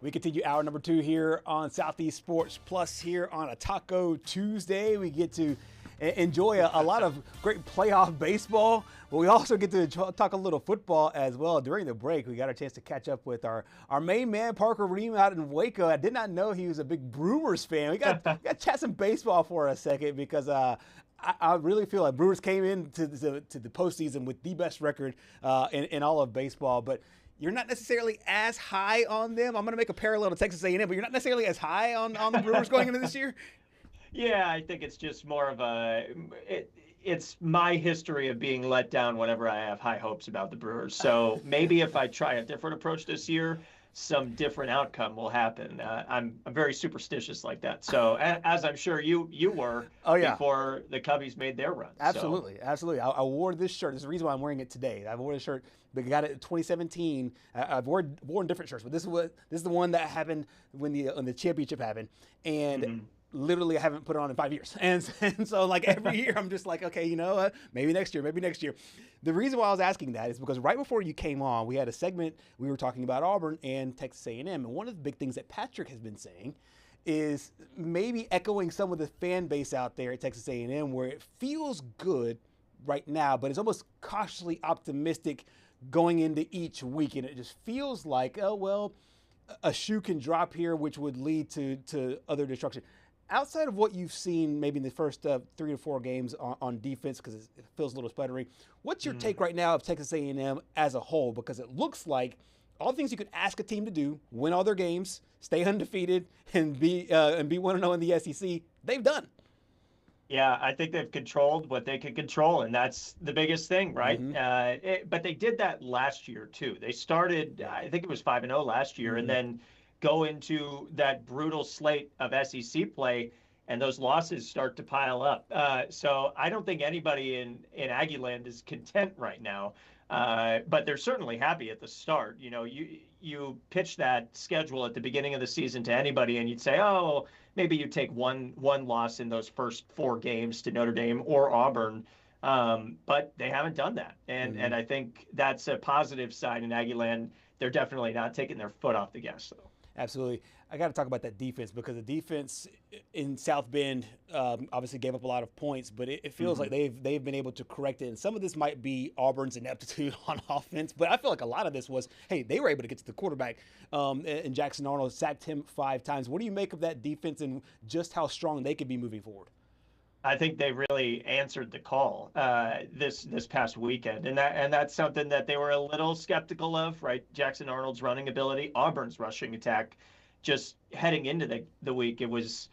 We continue hour number 2 here on Southeast Sports Plus here on a Taco Tuesday. We get to enjoy a lot of great playoff baseball, but we also get to talk a little football as well. During the break, we got a chance to catch up with our main man, Parker Ream, out in Waco. I did not know he was a big Brewers fan. We got to chat some baseball for a second because I really feel like Brewers came into the postseason with the best record in all of baseball, but you're not necessarily as high on them. I'm going to make a parallel to Texas A&M, but you're not necessarily as high on the Brewers going into this year? Yeah, I think it's just more of it's my history of being let down whenever I have high hopes about the Brewers. So maybe if I try a different approach this year, some different outcome will happen. I'm very superstitious like that. So as I'm sure you were before the Cubbies made their run. Absolutely, absolutely. I wore this shirt. There's a reason why I'm wearing it today. I wore this shirt, but I got it in 2017. I've worn different shirts, but this is the one that happened when the championship happened, and literally I haven't put it on in 5 years. And so like every year I'm just like, okay, maybe next year. The reason why I was asking that is because right before you came on, we had a segment, we were talking about Auburn and Texas A&M. And one of the big things that Patrick has been saying is maybe echoing some of the fan base out there at Texas A&M where it feels good right now, but it's almost cautiously optimistic going into each week. And it just feels like, oh, well, a shoe can drop here, which would lead to other destruction. Outside of what you've seen maybe in the first 3 to 4 games on defense, because it feels a little sputtery, what's your take right now of Texas A&M as a whole? Because it looks like all the things you could ask a team to do, win all their games, stay undefeated, and be 1-0 in the SEC, they've done. Yeah, I think they've controlled what they could control, and that's the biggest thing, right? But they did that last year, too. They started, I think it was 5-0 last year, and then go into that brutal slate of SEC play, and those losses start to pile up. So I don't think anybody in Aggie land is content right now, but they're certainly happy at the start. You pitch that schedule at the beginning of the season to anybody, and you'd say, oh, maybe you take one loss in those first 4 games to Notre Dame or Auburn, but they haven't done that. And I think that's a positive side in Aggie land. They're definitely not taking their foot off the gas, though. Absolutely. I got to talk about that defense because the defense in South Bend obviously gave up a lot of points, but it feels like they've been able to correct it. And some of this might be Auburn's ineptitude on offense, but I feel like a lot of this was, hey, they were able to get to the quarterback, and Jackson Arnold sacked him 5 times. What do you make of that defense and just how strong they could be moving forward? I think they really answered the call this past weekend, and that's something that they were a little skeptical of, right? Jackson Arnold's running ability, Auburn's rushing attack. Just heading into the week, it was,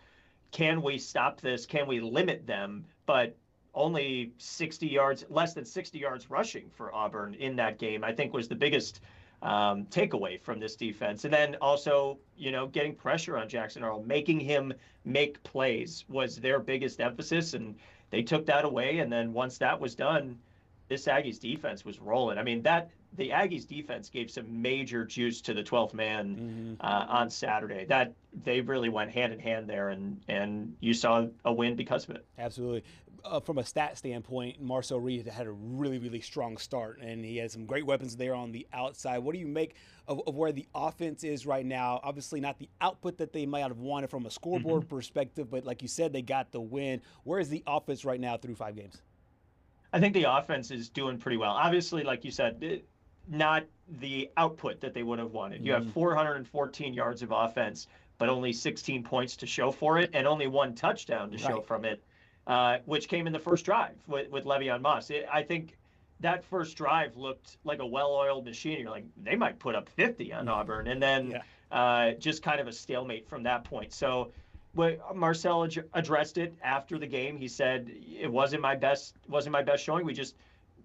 can we stop this? Can we limit them? But only 60 yards, less than 60 yards rushing for Auburn in that game, I think was the biggest takeaway from this defense. And then also, getting pressure on Jackson Arnold, making him make plays was their biggest emphasis, and they took that away. And then once that was done, this Aggies defense was rolling. I mean, the Aggies defense gave some major juice to the 12th man on Saturday. That they really went hand in hand there, and you saw a win because of it. Absolutely. From a stat standpoint, Marcel Reed had a really, really strong start, and he had some great weapons there on the outside. What do you make of where the offense is right now? Obviously not the output that they might have wanted from a scoreboard perspective, but like you said, they got the win. Where is the offense right now through 5 games? I think the offense is doing pretty well. Obviously, like you said, not the output that they would have wanted. You have 414 yards of offense, but only 16 points to show for it, and only 1 touchdown to show from it, which came in the first drive with Le'Veon Moss. I think that first drive looked like a well-oiled machine. You're like, they might put up 50 on Auburn, and then just kind of a stalemate from that point. So Marcel addressed it after the game. He said it wasn't my best showing.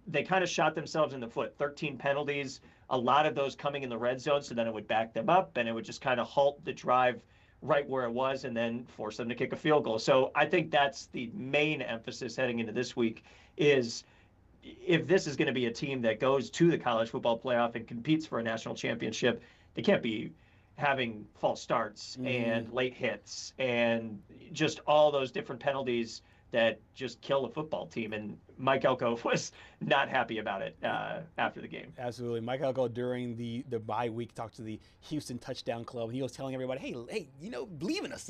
They kind of shot themselves in the foot. 13 penalties, a lot of those coming in the red zone, so then it would back them up, and it would just kind of halt the drive right where it was and then force them to kick a field goal. So I think that's the main emphasis heading into this week is if this is going to be a team that goes to the college football playoff and competes for a national championship, they can't be having false starts and late hits and just all those different penalties that just kill a football team. And Mike Elko was not happy about it after the game. Absolutely. Mike Elko during the bye week talked to the Houston Touchdown Club. He was telling everybody, hey, believe in us.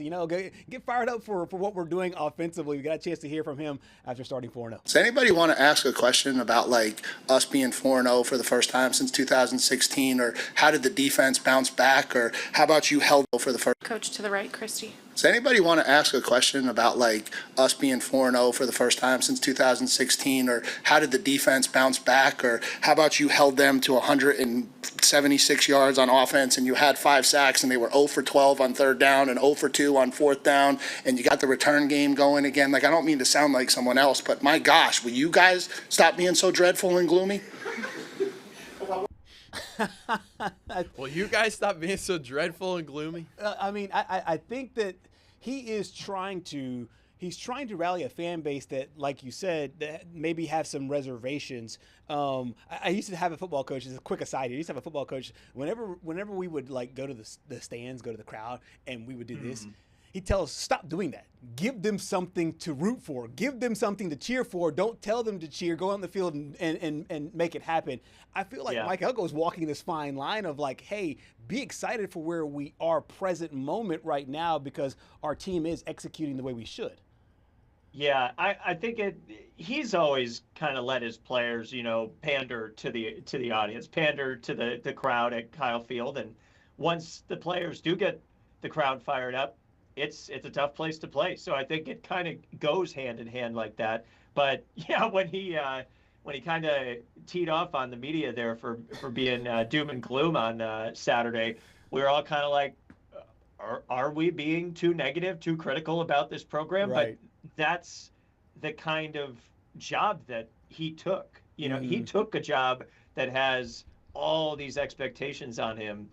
Get fired up for what we're doing offensively. We got a chance to hear from him after starting 4-0. Does anybody want to ask a question about like us being 4-0 for the first time since 2016, or how did the defense bounce back, or how about you held for the first? Coach to the right, Christy. Does anybody want to ask a question about like us being 4-0 for the first time since 2016, or how did the defense bounce back, or how about you held them to 176 yards on offense and you had 5 sacks and they were 0 for 12 on third down and 0 for 2 on fourth down and you got the return game going again? Like, I don't mean to sound like someone else, but my gosh, will you guys stop being so dreadful and gloomy? Will you guys stop being so dreadful and gloomy? I think that he's trying to rally a fan base that, like you said, that maybe have some reservations. I used to have a football coach. As a quick aside here, I used to have a football coach. Whenever we would like go to the stands, go to the crowd, and we would do this, he'd tell us, stop doing that. Give them something to root for. Give them something to cheer for. Don't tell them to cheer. Go out in the field and make it happen. I feel like Mike Elko is walking this fine line of like, hey, be excited for where we are present moment right now because our team is executing the way we should. Yeah, I think he's always kind of let his players, pander to the audience, pander to the crowd at Kyle Field. And once the players do get the crowd fired up, it's a tough place to play. So I think it kind of goes hand in hand like that. But yeah, when he kind of teed off on the media there for being doom and gloom on Saturday, we were all kind of like, are we being too negative, too critical about this program? Right. But that's the kind of job that he took. He took a job that has all these expectations on him.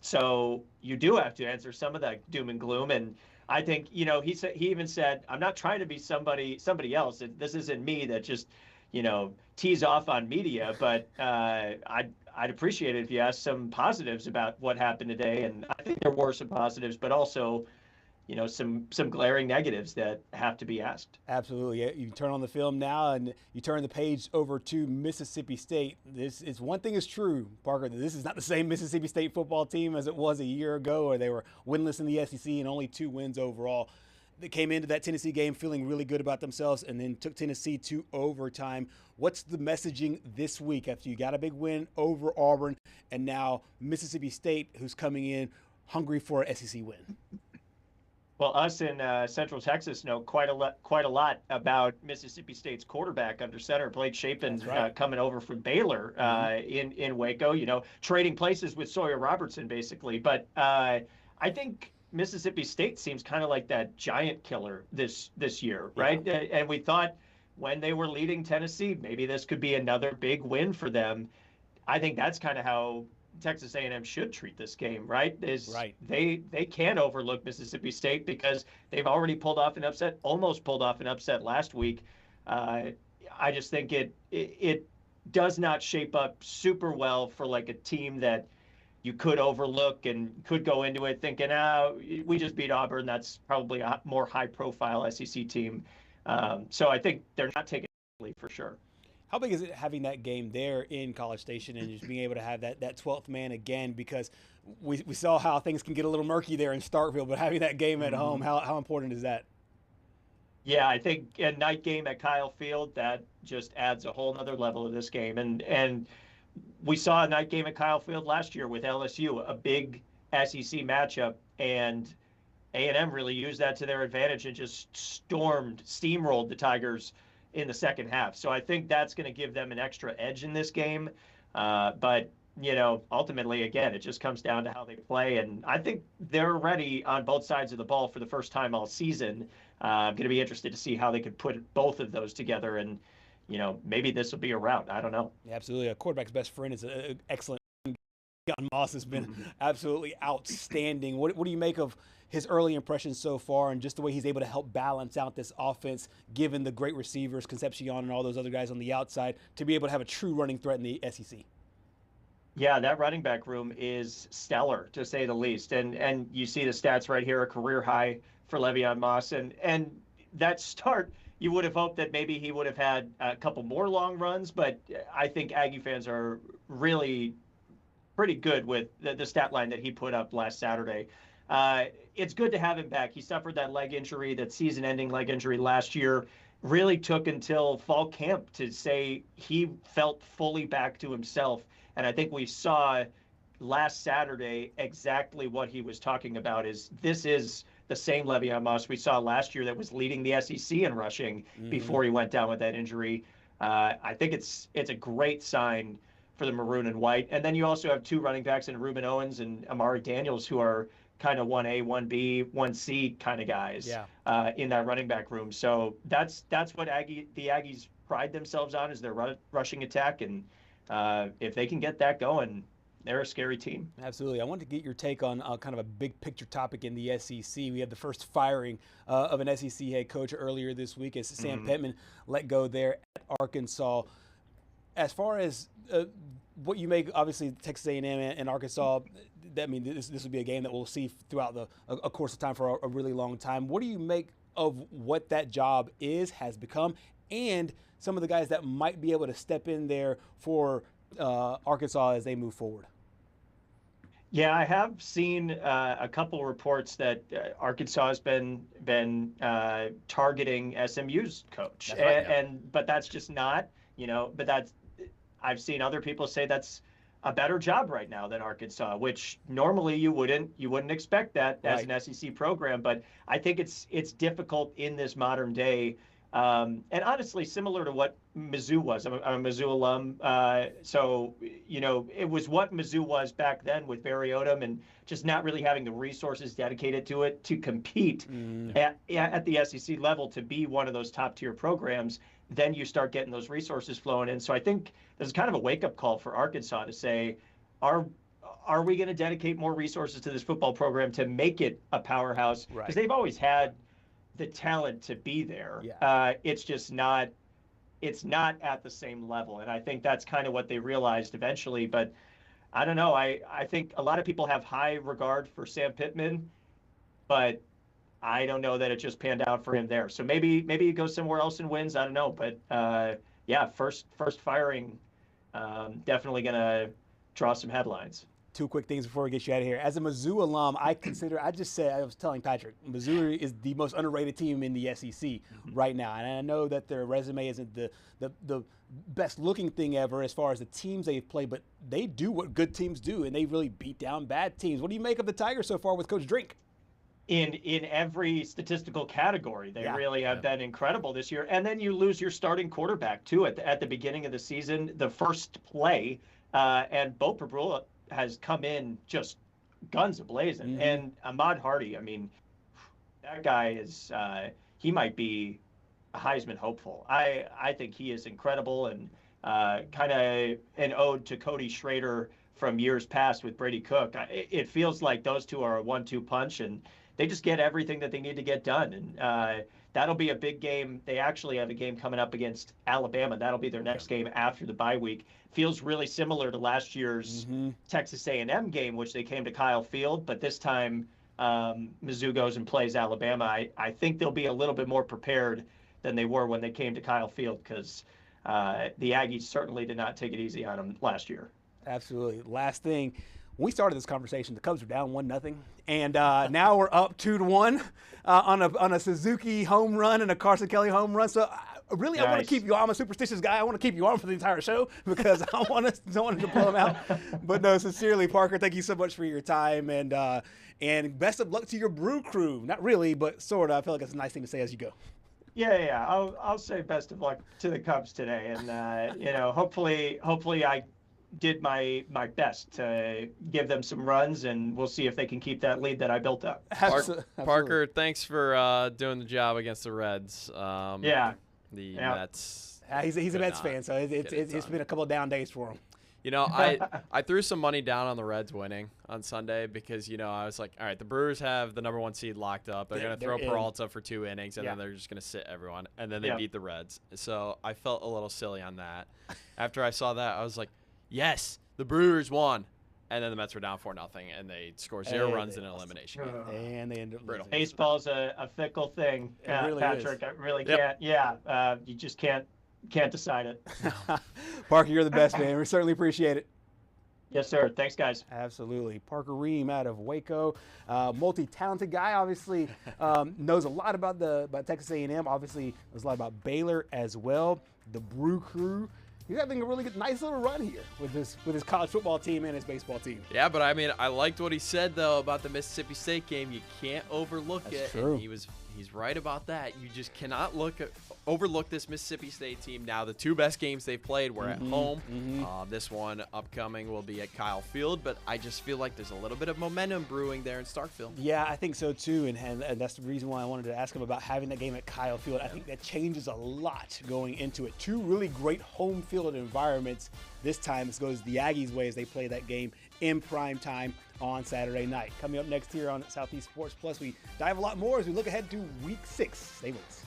So you do have to answer some of that doom and gloom. And I think, he even said, I'm not trying to be somebody else. This isn't me that just, tease off on media, but I'd appreciate it if you asked some positives about what happened today. And I think there were some positives, but also, some glaring negatives that have to be asked. Absolutely. You turn on the film now and you turn the page over to Mississippi State. This is one thing is true, Parker, that this is not the same Mississippi State football team as it was a year ago, where they were winless in the SEC and only 2 wins overall. They came into that Tennessee game feeling really good about themselves and then took Tennessee to overtime. What's the messaging this week after you got a big win over Auburn and now Mississippi State, who's coming in hungry for an SEC win? Well, us in Central Texas know quite a lot about Mississippi State's quarterback under center, Blake Shapen, coming over from Baylor in Waco. Trading places with Sawyer Robertson, basically. But I think Mississippi State seems kind of like that giant killer this year, right? Yeah. And we thought when they were leading Tennessee, maybe this could be another big win for them. I think that's kind of how Texas A&M should treat this game, right? They can't overlook Mississippi State because they've already almost pulled off an upset last week. I just think it does not shape up super well for like a team that you could overlook and could go into it thinking, we just beat Auburn. That's probably a more high-profile SEC team. So I think they're not taking it for sure. How big is it having that game there in College Station and just being able to have that 12th man again? Because we saw how things can get a little murky there in Starkville, but having that game at home, how important is that? Yeah, I think a night game at Kyle Field, that just adds a whole nother level of this game. And we saw a night game at Kyle Field last year with LSU, a big SEC matchup, and A&M really used that to their advantage and just steamrolled the Tigers in the second half. So I think that's going to give them an extra edge in this game. But, ultimately, again, it just comes down to how they play. And I think they're ready on both sides of the ball for the first time all season. I'm going to be interested to see how they could put both of those together. And, maybe this will be a route. I don't know. Yeah, absolutely. A quarterback's best friend is an excellent. John Moss has been absolutely outstanding. What do you make of his early impressions so far and just the way he's able to help balance out this offense, given the great receivers, Concepcion and all those other guys on the outside, to be able to have a true running threat in the SEC? Yeah, that running back room is stellar, to say the least. And you see the stats right here, a career high for Le'Veon Moss. And that start, you would have hoped that maybe he would have had a couple more long runs, but I think Aggie fans are really pretty good with the stat line that he put up last Saturday. It's good to have him back. He suffered that leg injury, that season-ending leg injury last year. Really took until fall camp to say he felt fully back to himself. And I think we saw last Saturday exactly what he was talking about. This is the same Le'Veon Moss we saw last year that was leading the SEC in rushing before he went down with that injury. I think it's a great sign for the maroon and white. And then you also have two running backs in Reuben Owens and Amari Daniels, who are kind of 1A, 1B, 1C kind of guys in that running back room. So that's what the Aggies pride themselves on, is their rushing attack. And if they can get that going, they're a scary team. Absolutely. I wanted to get your take on kind of a big picture topic in the SEC. We had the first firing of an SEC head coach earlier this week as Sam Pittman let go there at Arkansas. As far as what you make, obviously Texas A&M and Arkansas, this would be a game that we'll see throughout a course of time for a really long time. What do you make of what that job has become, and some of the guys that might be able to step in there for Arkansas as they move forward? Yeah, I have seen a couple reports that Arkansas has been targeting SMU's coach, but that's just not, but I've seen other people say that's a better job right now than Arkansas, which normally you wouldn't expect that as an SEC program. But I think it's difficult in this modern day. And honestly, similar to what Mizzou was. I'm a Mizzou alum. So, it was what Mizzou was back then with Barry Odom, and just not really having the resources dedicated to it to compete at the SEC level to be one of those top tier programs. Then you start getting those resources flowing in. So I think there's kind of a wake-up call for Arkansas to say, are we going to dedicate more resources to this football program to make it a powerhouse? Because they've always had the talent to be there. It's just not at the same level. And I think that's kind of what they realized eventually. But I don't know. I think a lot of people have high regard for Sam Pittman, but I don't know that it just panned out for him there. So maybe he goes somewhere else and wins. I don't know. But first firing, definitely going to draw some headlines. Two quick things before we get you out of here. As a Mizzou alum, I was telling Patrick, Mizzou is the most underrated team in the SEC right now. And I know that their resume isn't the best looking thing ever as far as the teams they've played, but they do what good teams do, and they really beat down bad teams. What do you make of the Tigers so far with Coach Drink? In every statistical category, they really have been incredible this year. And then you lose your starting quarterback too at the beginning of the season, the first play, and Bo Prabula has come in just guns a-blazing. And Ahmad Hardy, that guy is he might be a Heisman hopeful. I think he is incredible, and kind of an ode to Cody Schrader from years past with Brady Cook. It feels like those two are a 1-2 punch, and they just get everything that they need to get done. And that'll be a big game. They actually have a game coming up against Alabama. That'll be their next game after the bye week. Feels really similar to last year's Texas A&M game, which they came to Kyle Field, but this time Mizzou goes and plays Alabama. I think they'll be a little bit more prepared than they were when they came to Kyle Field, because the Aggies certainly did not take it easy on them last year. Absolutely. Last thing. When we started this conversation, the Cubs were down 1-0, and now we're up 2-1 on a Suzuki home run and a Carson Kelly home run. So really, nice. I want to keep you on. I'm a superstitious guy. I want to keep you on for the entire show because I want to blow them out. But no, sincerely, Parker, thank you so much for your time, and best of luck to your brew crew. Not really, but sort of. I feel like it's a nice thing to say as you go. Yeah. I'll say best of luck to the Cubs today, and hopefully I did my best to give them some runs, and we'll see if they can keep that lead that I built up. Parker, thanks for doing the job against the Reds. The Mets. He's a Mets fan, so it's been a couple of down days for him. I threw some money down on the Reds winning on Sunday because, I was like, all right, the Brewers have the number 1 seed locked up. They're going to throw Peralta for 2 innings, and then they're just going to sit everyone. And then they beat the Reds. So I felt a little silly on that. After I saw that, I was like, yes, the Brewers won. and then the Mets were down 4-0, and they score 0 runs in an elimination. And they end up brutal. Baseball's a fickle thing, really Patrick. is. I really can't. Yeah, you just can't decide it. Parker, you're the best, man. We certainly appreciate it. Yes, sir. Thanks, guys. Absolutely. Parker Ream out of Waco, multi-talented guy. Obviously, knows a lot about Texas A&M. Obviously, knows a lot about Baylor as well. The Brew Crew. He's having a really good, nice little run here with his college football team and his baseball team. Yeah, but I mean, I liked what he said though about the Mississippi State game. You can't overlook it. That's true. And he's right about that. You just cannot overlook this Mississippi State team. Now, the 2 best games they've played were at home. This one upcoming will be at Kyle Field, but I just feel like there's a little bit of momentum brewing there in Starkville. Yeah, I think so too, and that's the reason why I wanted to ask him about having that game at Kyle Field. I think that changes a lot going into it. 2 really great home field environments. This time it goes the Aggies' way as they play that game in prime time on Saturday night. Coming up next here on Southeast Sports Plus, we dive a lot more as we look ahead to Week 6. Stay with us.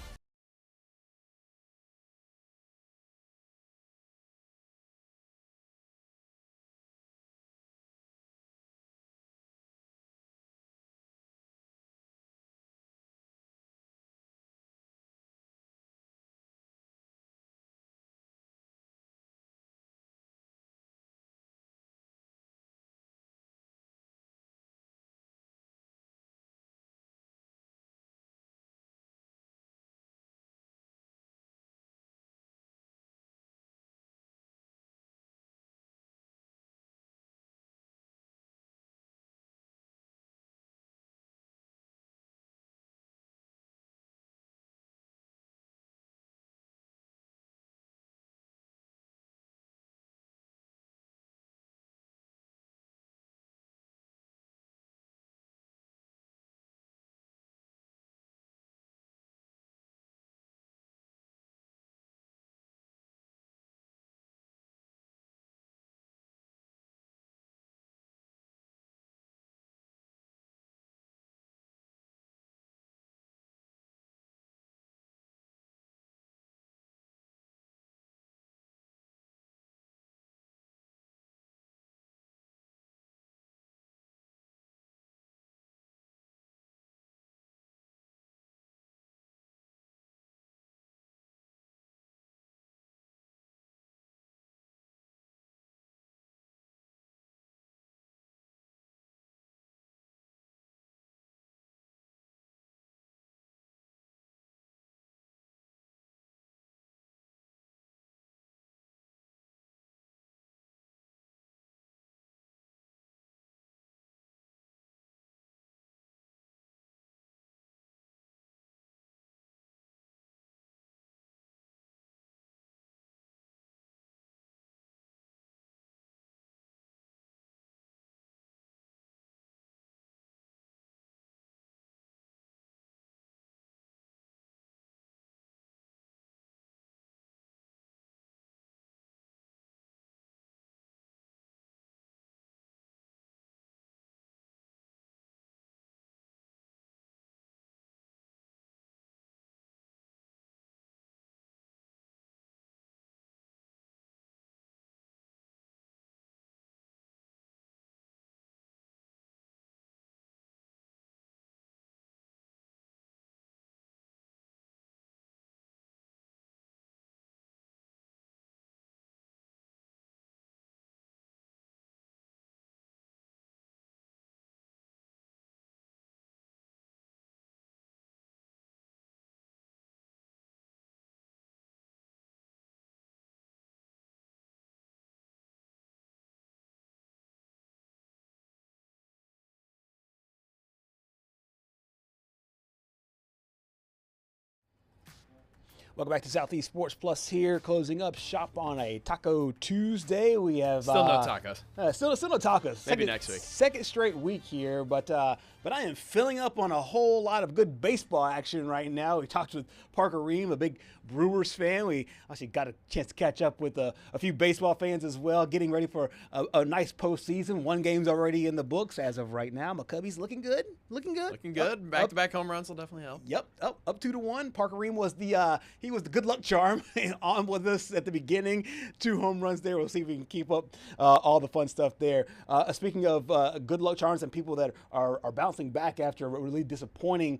Welcome back to Southeast Sports Plus here, closing up shop on a Taco Tuesday. We have still no tacos. Still no tacos. Maybe next week. Second straight week here, but I am filling up on a whole lot of good baseball action right now. We talked with Parker Ream, a big Brewers fan. We actually got a chance to catch up with a few baseball fans as well, getting ready for a nice postseason. 1 game's already in the books as of right now. McCubby's looking good. Looking good. Back-to-back home runs will definitely help. Yep. Up 2-1. Parker Ream was he he was the good luck charm on with us at the beginning. 2 home runs there. We'll see if we can keep up all the fun stuff there. Speaking of good luck charms and people that are bouncing back after a really disappointing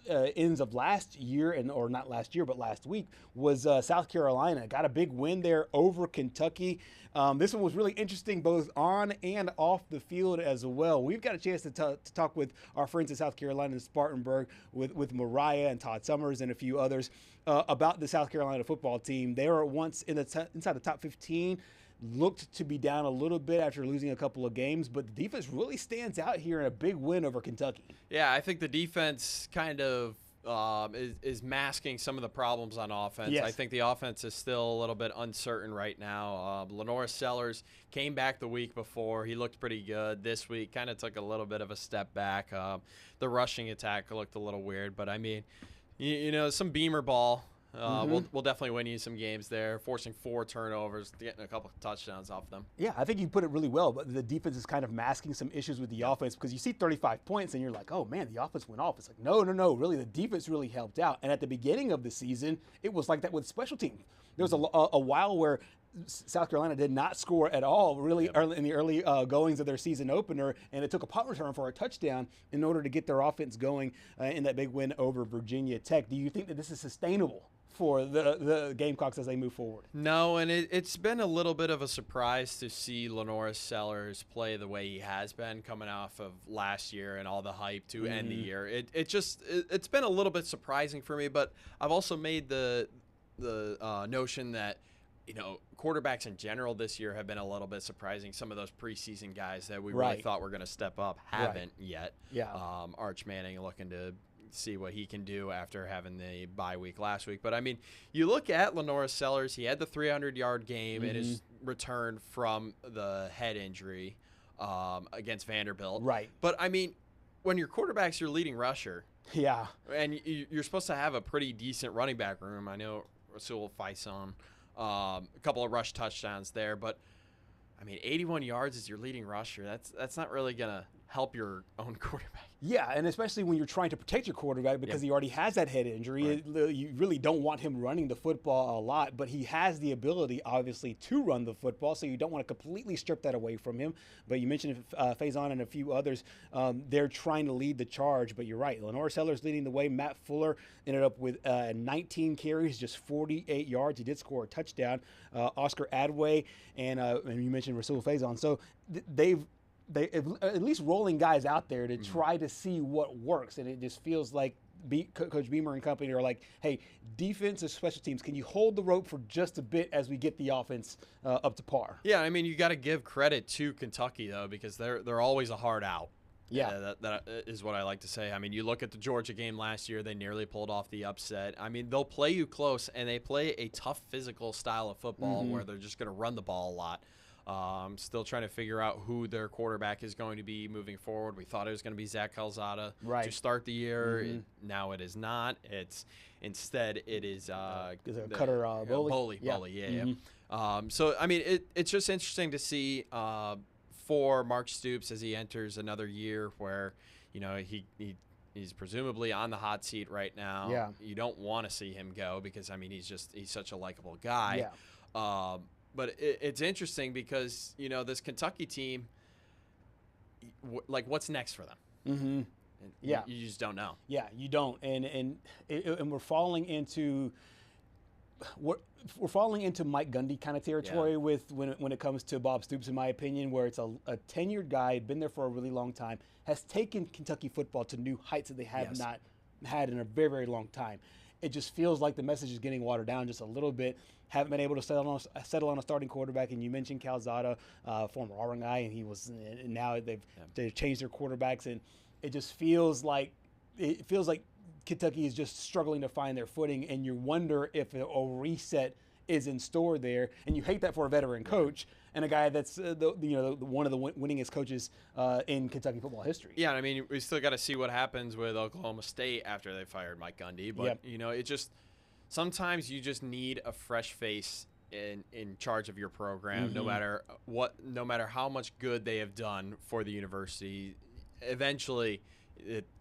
ends of last year, or not last year, but last week, was South Carolina. Got a big win there over Kentucky. This one was really interesting both on and off the field as well. We've got a chance to talk with our friends in South Carolina and Spartanburg with Mariah and Todd Summers and a few others about the South Carolina football team. They were once inside the top 15, looked to be down a little bit after losing a couple of games, but the defense really stands out here in a big win over Kentucky. Yeah, I think the defense kind of is masking some of the problems on offense. Yes. I think the offense is still a little bit uncertain right now. Lenora Sellers came back the week before. He looked pretty good. This week kind of took a little bit of a step back. The rushing attack looked a little weird, but I mean, you know, some Beamer ball. We'll definitely win you some games there, forcing 4 turnovers, getting a couple of touchdowns off them. Yeah, I think you put it really well, but the defense is kind of masking some issues with the offense, because you see 35 points and you're like, oh man, the offense went off. It's like, no, really, the defense really helped out. And at the beginning of the season, it was like that with special teams. There was a while where South Carolina did not score at all, really, early in the early goings of their season opener, and it took a punt return for a touchdown in order to get their offense going in that big win over Virginia Tech. Do you think that this is sustainable for the Gamecocks as they move forward? No, and it's been a little bit of a surprise to see Lenora Sellers play the way he has been coming off of last year and all the hype to end the year. It's been a little bit surprising for me, but I've also made the notion that, you know, quarterbacks in general this year have been a little bit surprising. Some of those preseason guys that we really thought were going to step up haven't yet. Yeah. Arch Manning looking to see what he can do after having the bye week last week. But, I mean, you look at Lenora Sellers. He had the 300-yard game in his return from the head injury against Vanderbilt. Right. But, I mean, when your quarterback's your leading rusher, yeah, and you're supposed to have a pretty decent running back room. I know Rasul Faison, a couple of rush touchdowns there, but I mean, 81 yards is your leading rusher. That's not really gonna help your own quarterback. Yeah, and especially when you're trying to protect your quarterback because he already has that head injury. Right. You really don't want him running the football a lot, but he has the ability, obviously, to run the football, so you don't want to completely strip that away from him. But you mentioned Faison and a few others. They're trying to lead the charge, but you're right. Lenora Sellers leading the way. Matt Fuller ended up with 19 carries, just 48 yards. He did score a touchdown. Oscar Adway and you mentioned Rasul Faison. So they at least rolling guys out there to try to see what works, and it just feels like Coach Beamer and company are like, hey, defense and special teams, can you hold the rope for just a bit as we get the offense up to par? Yeah, I mean, you got to give credit to Kentucky, though, because they're always a hard out. Yeah. That is what I like to say. I mean, you look at the Georgia game last year, they nearly pulled off the upset. I mean, they'll play you close, and they play a tough physical style of football where they're just going to run the ball a lot. Still trying to figure out who their quarterback is going to be moving forward. We thought it was going to be Zach Calzada to start the year. Now it is not. Instead it is Cutter Boley. So I mean, it's just interesting to see for Mark Stoops as he enters another year where, you know, he's presumably on the hot seat right now. Yeah. You don't want to see him go because, I mean, he's such a likable guy. Yeah. But it's interesting because, you know, this Kentucky team, like, what's next for them? Mm-hmm. Yeah. You just don't know. Yeah, you don't. And we're falling into Mike Gundy kind of territory with when it comes to Bob Stoops, in my opinion, where it's a tenured guy, been there for a really long time, has taken Kentucky football to new heights that they have not had in a very, very long time. It just feels like the message is getting watered down just a little bit. Haven't been able to settle on a starting quarterback. And you mentioned Calzada, former Auburn guy, and now they've changed their quarterbacks, and it just feels like Kentucky is just struggling to find their footing, and you wonder if a reset is in store there. And you hate that for a veteran coach and a guy that's one of the winningest coaches in Kentucky football history. Yeah, I mean, we still got to see what happens with Oklahoma State after they fired Mike Gundy. But you know, it just sometimes you just need a fresh face in charge of your program, no matter how much good they have done for the university. Eventually,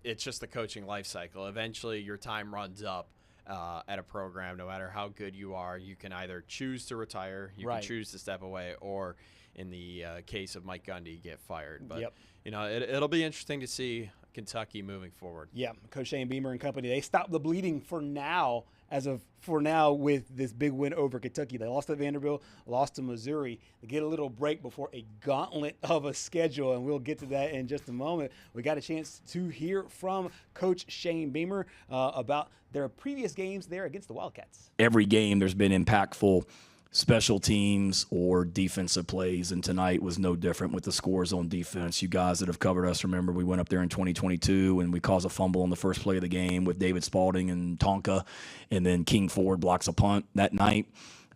it's just the coaching life cycle. Eventually, your time runs up, at a program, no matter how good you are, you can either choose to retire, you Right. can choose to step away, or in the case of Mike Gundy, get fired. But, Yep. It'll be interesting to see Kentucky moving forward. Yeah, Coach Shane Beamer and company, they stopped the bleeding for now, with this big win over Kentucky. They lost to Vanderbilt, lost to Missouri. They get a little break before a gauntlet of a schedule, and we'll get to that in just a moment. We got a chance to hear from Coach Shane Beamer about their previous games there against the Wildcats. Every game there's been impactful special teams or defensive plays, and tonight was no different with the scores on defense. You guys that have covered us remember we went up there in 2022 and we caused a fumble on the first play of the game with David Spalding and Tonka, and then King Ford blocks a punt that night.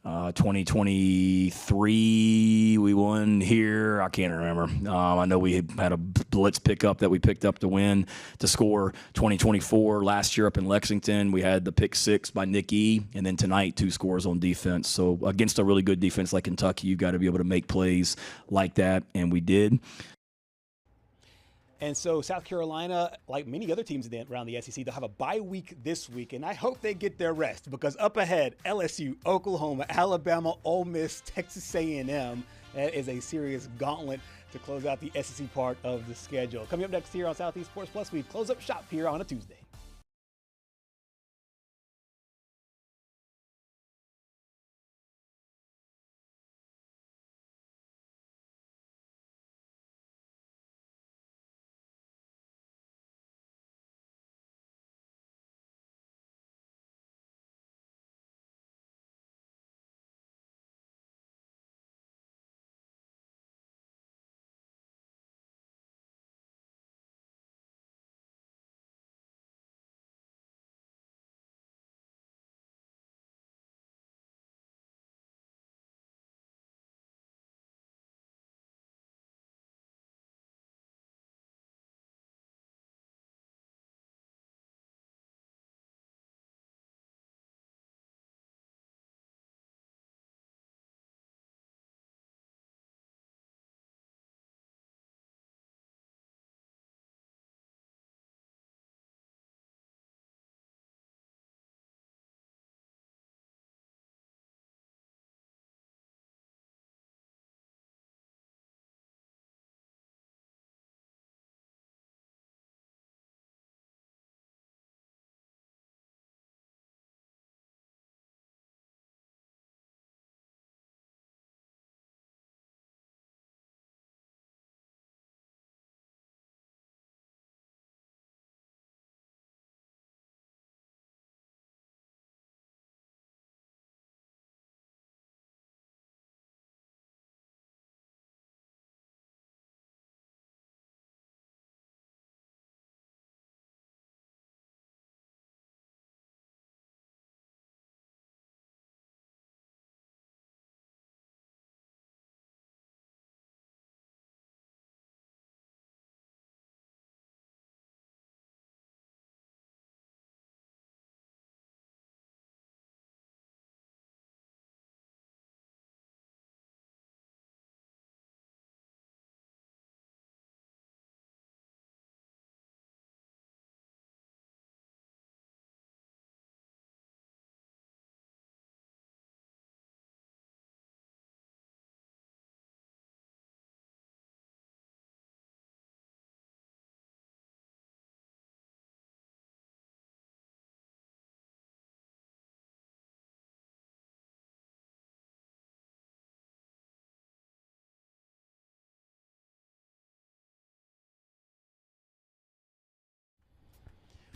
2023 we won here. I can't remember. I know we had a blitz pickup that we picked up to win to score. 2024 last year up in Lexington we had the pick 6 by Nick E, and then tonight 2 scores on defense. So against a really good defense like Kentucky, you've got to be able to make plays like that, and we did. And so South Carolina, like many other teams around the SEC, they'll have a bye week this week, and I hope they get their rest, because up ahead, LSU, Oklahoma, Alabama, Ole Miss, Texas A&M. That is a serious gauntlet to close out the SEC part of the schedule. Coming up next here on Southeast Sports Plus, we close up shop here on a Tuesday.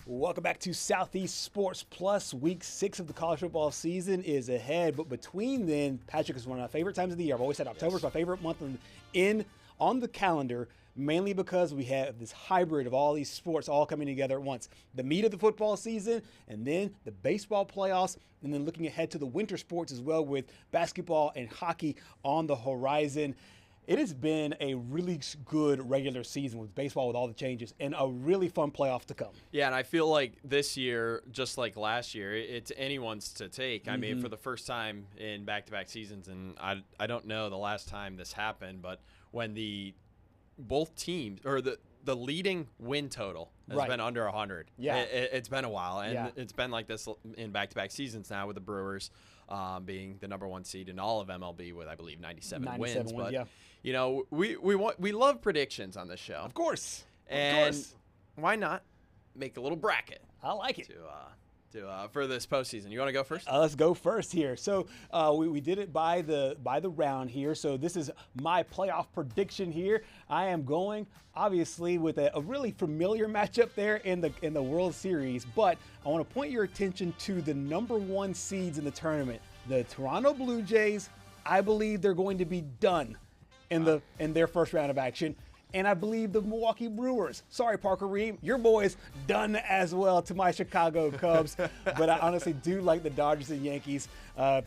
Welcome back to Southeast Sports Plus. Week 6 of the college football season is ahead, but between then, Patrick, is one of my favorite times of the year. I've always said October is my favorite month on the calendar, mainly because we have this hybrid of all these sports all coming together at once. The meat of the football season, and then the baseball playoffs, and then looking ahead to the winter sports as well, with basketball and hockey on the horizon. It has been a really good regular season with baseball, with all the changes, and a really fun playoff to come. Yeah, and I feel like this year, just like last year, it's anyone's to take. I mean, for the first time in back-to-back seasons, and I don't know the last time this happened, but when both teams, or the leading win total has Right. been under 100. Yeah. It's been a while, and Yeah. it's been like this in back-to-back seasons now, with the Brewers being the #1 seed in all of MLB with, I believe, 97 wins. But yeah. you know, we love predictions on this show, Of course. and why not make a little bracket I like it. for this postseason? You want to go first? Let's go first here. So we did it by the round here. So this is my playoff prediction here. I am going obviously with a really familiar matchup there in the World Series, but I want to point your attention to the #1 seeds in the tournament, the Toronto Blue Jays. I believe they're going to be done in their first round of action. And I believe the Milwaukee Brewers, sorry, Parker Reed, your boys done as well to my Chicago Cubs. But I honestly do like the Dodgers and Yankees,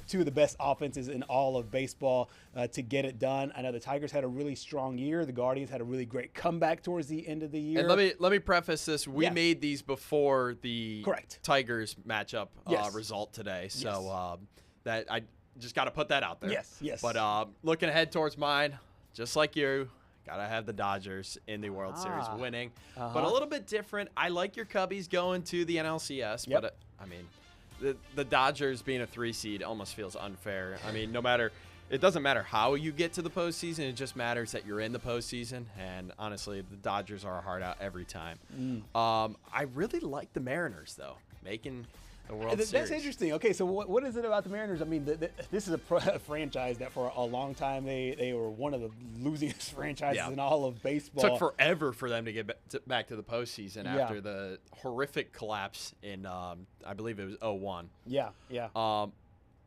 two of the best offenses in all of baseball, to get it done. I know the Tigers had a really strong year. The Guardians had a really great comeback towards the end of the year. And let me preface this. We made these before the Tigers matchup result today. So that I just got to put that out there. Yes. But looking ahead towards mine, just like you, got to have the Dodgers in the World Series winning. But a little bit different. I like your Cubbies going to the NLCS, but I mean, the Dodgers being a 3 seed almost feels unfair. I mean, it doesn't matter how you get to the postseason. It just matters that you're in the postseason. And honestly, the Dodgers are a hard out every time. I really like the Mariners, though, making the World Series. That's interesting. Okay, so what is it about the Mariners? I mean, this is a franchise that for a long time they were one of the losingest franchises in all of baseball. It took forever for them to get back to the postseason after the horrific collapse in, I believe it was 2001. Yeah.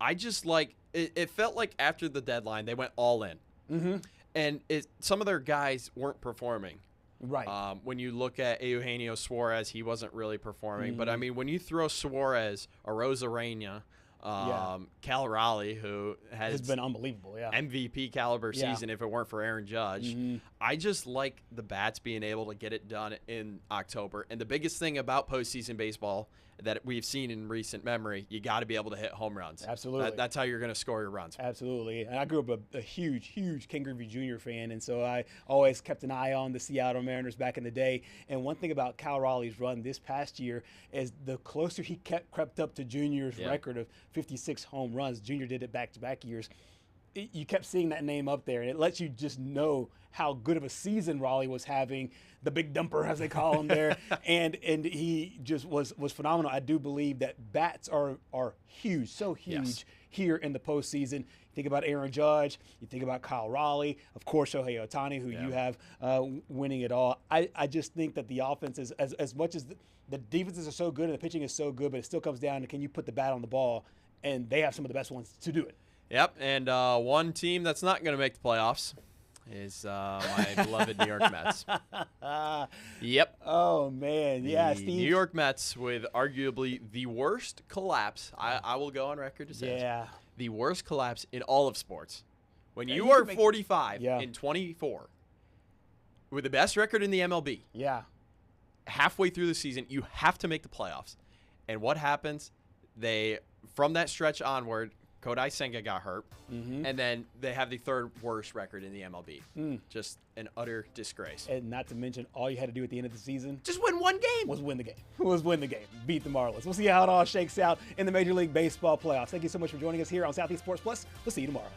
I just like it felt like after the deadline they went all in, and some of their guys weren't performing. Right. When you look at Eugenio Suarez, he wasn't really performing. But I mean, when you throw Suarez, Arozarena, Cal Raleigh, who has been unbelievable, MVP caliber season if it weren't for Aaron Judge. I just like the bats being able to get it done in October. And the biggest thing about postseason baseball that we've seen in recent memory, you got to be able to hit home runs. Absolutely. That's how you're going to score your runs. Absolutely. And I grew up a huge Ken Griffey Jr. fan, and so I always kept an eye on the Seattle Mariners back in the day. And one thing about Cal Raleigh's run this past year is the closer he crept up to Junior's record of 56 home runs. Junior did it back-to-back years. You kept seeing that name up there, and it lets you just know how good of a season Raleigh was having, the big dumper, as they call him there, and he just was phenomenal. I do believe that bats are huge, so huge here in the postseason. You think about Aaron Judge, you think about Kyle Raleigh, of course Shohei Ohtani, who you have winning it all. I just think that the offense is, as much as the defenses are so good and the pitching is so good, but it still comes down to, can you put the bat on the ball, and they have some of the best ones to do it. Yep, and one team that's not going to make the playoffs is my beloved New York Mets. Yep. Oh, man. Yeah, the Steve. New York Mets with arguably the worst collapse. I will go on record to say this, the worst collapse in all of sports. When you are 45 and 24 with the best record in the MLB, halfway through the season, you have to make the playoffs. And what happens? From that stretch onward, Kodai Senga got hurt, and then they have the third worst record in the MLB. Just an utter disgrace. And not to mention, all you had to do at the end of the season, just win one game. Was win the game. Beat the Marlins. We'll see how it all shakes out in the Major League Baseball playoffs. Thank you so much for joining us here on Southeast Sports Plus. We'll see you tomorrow.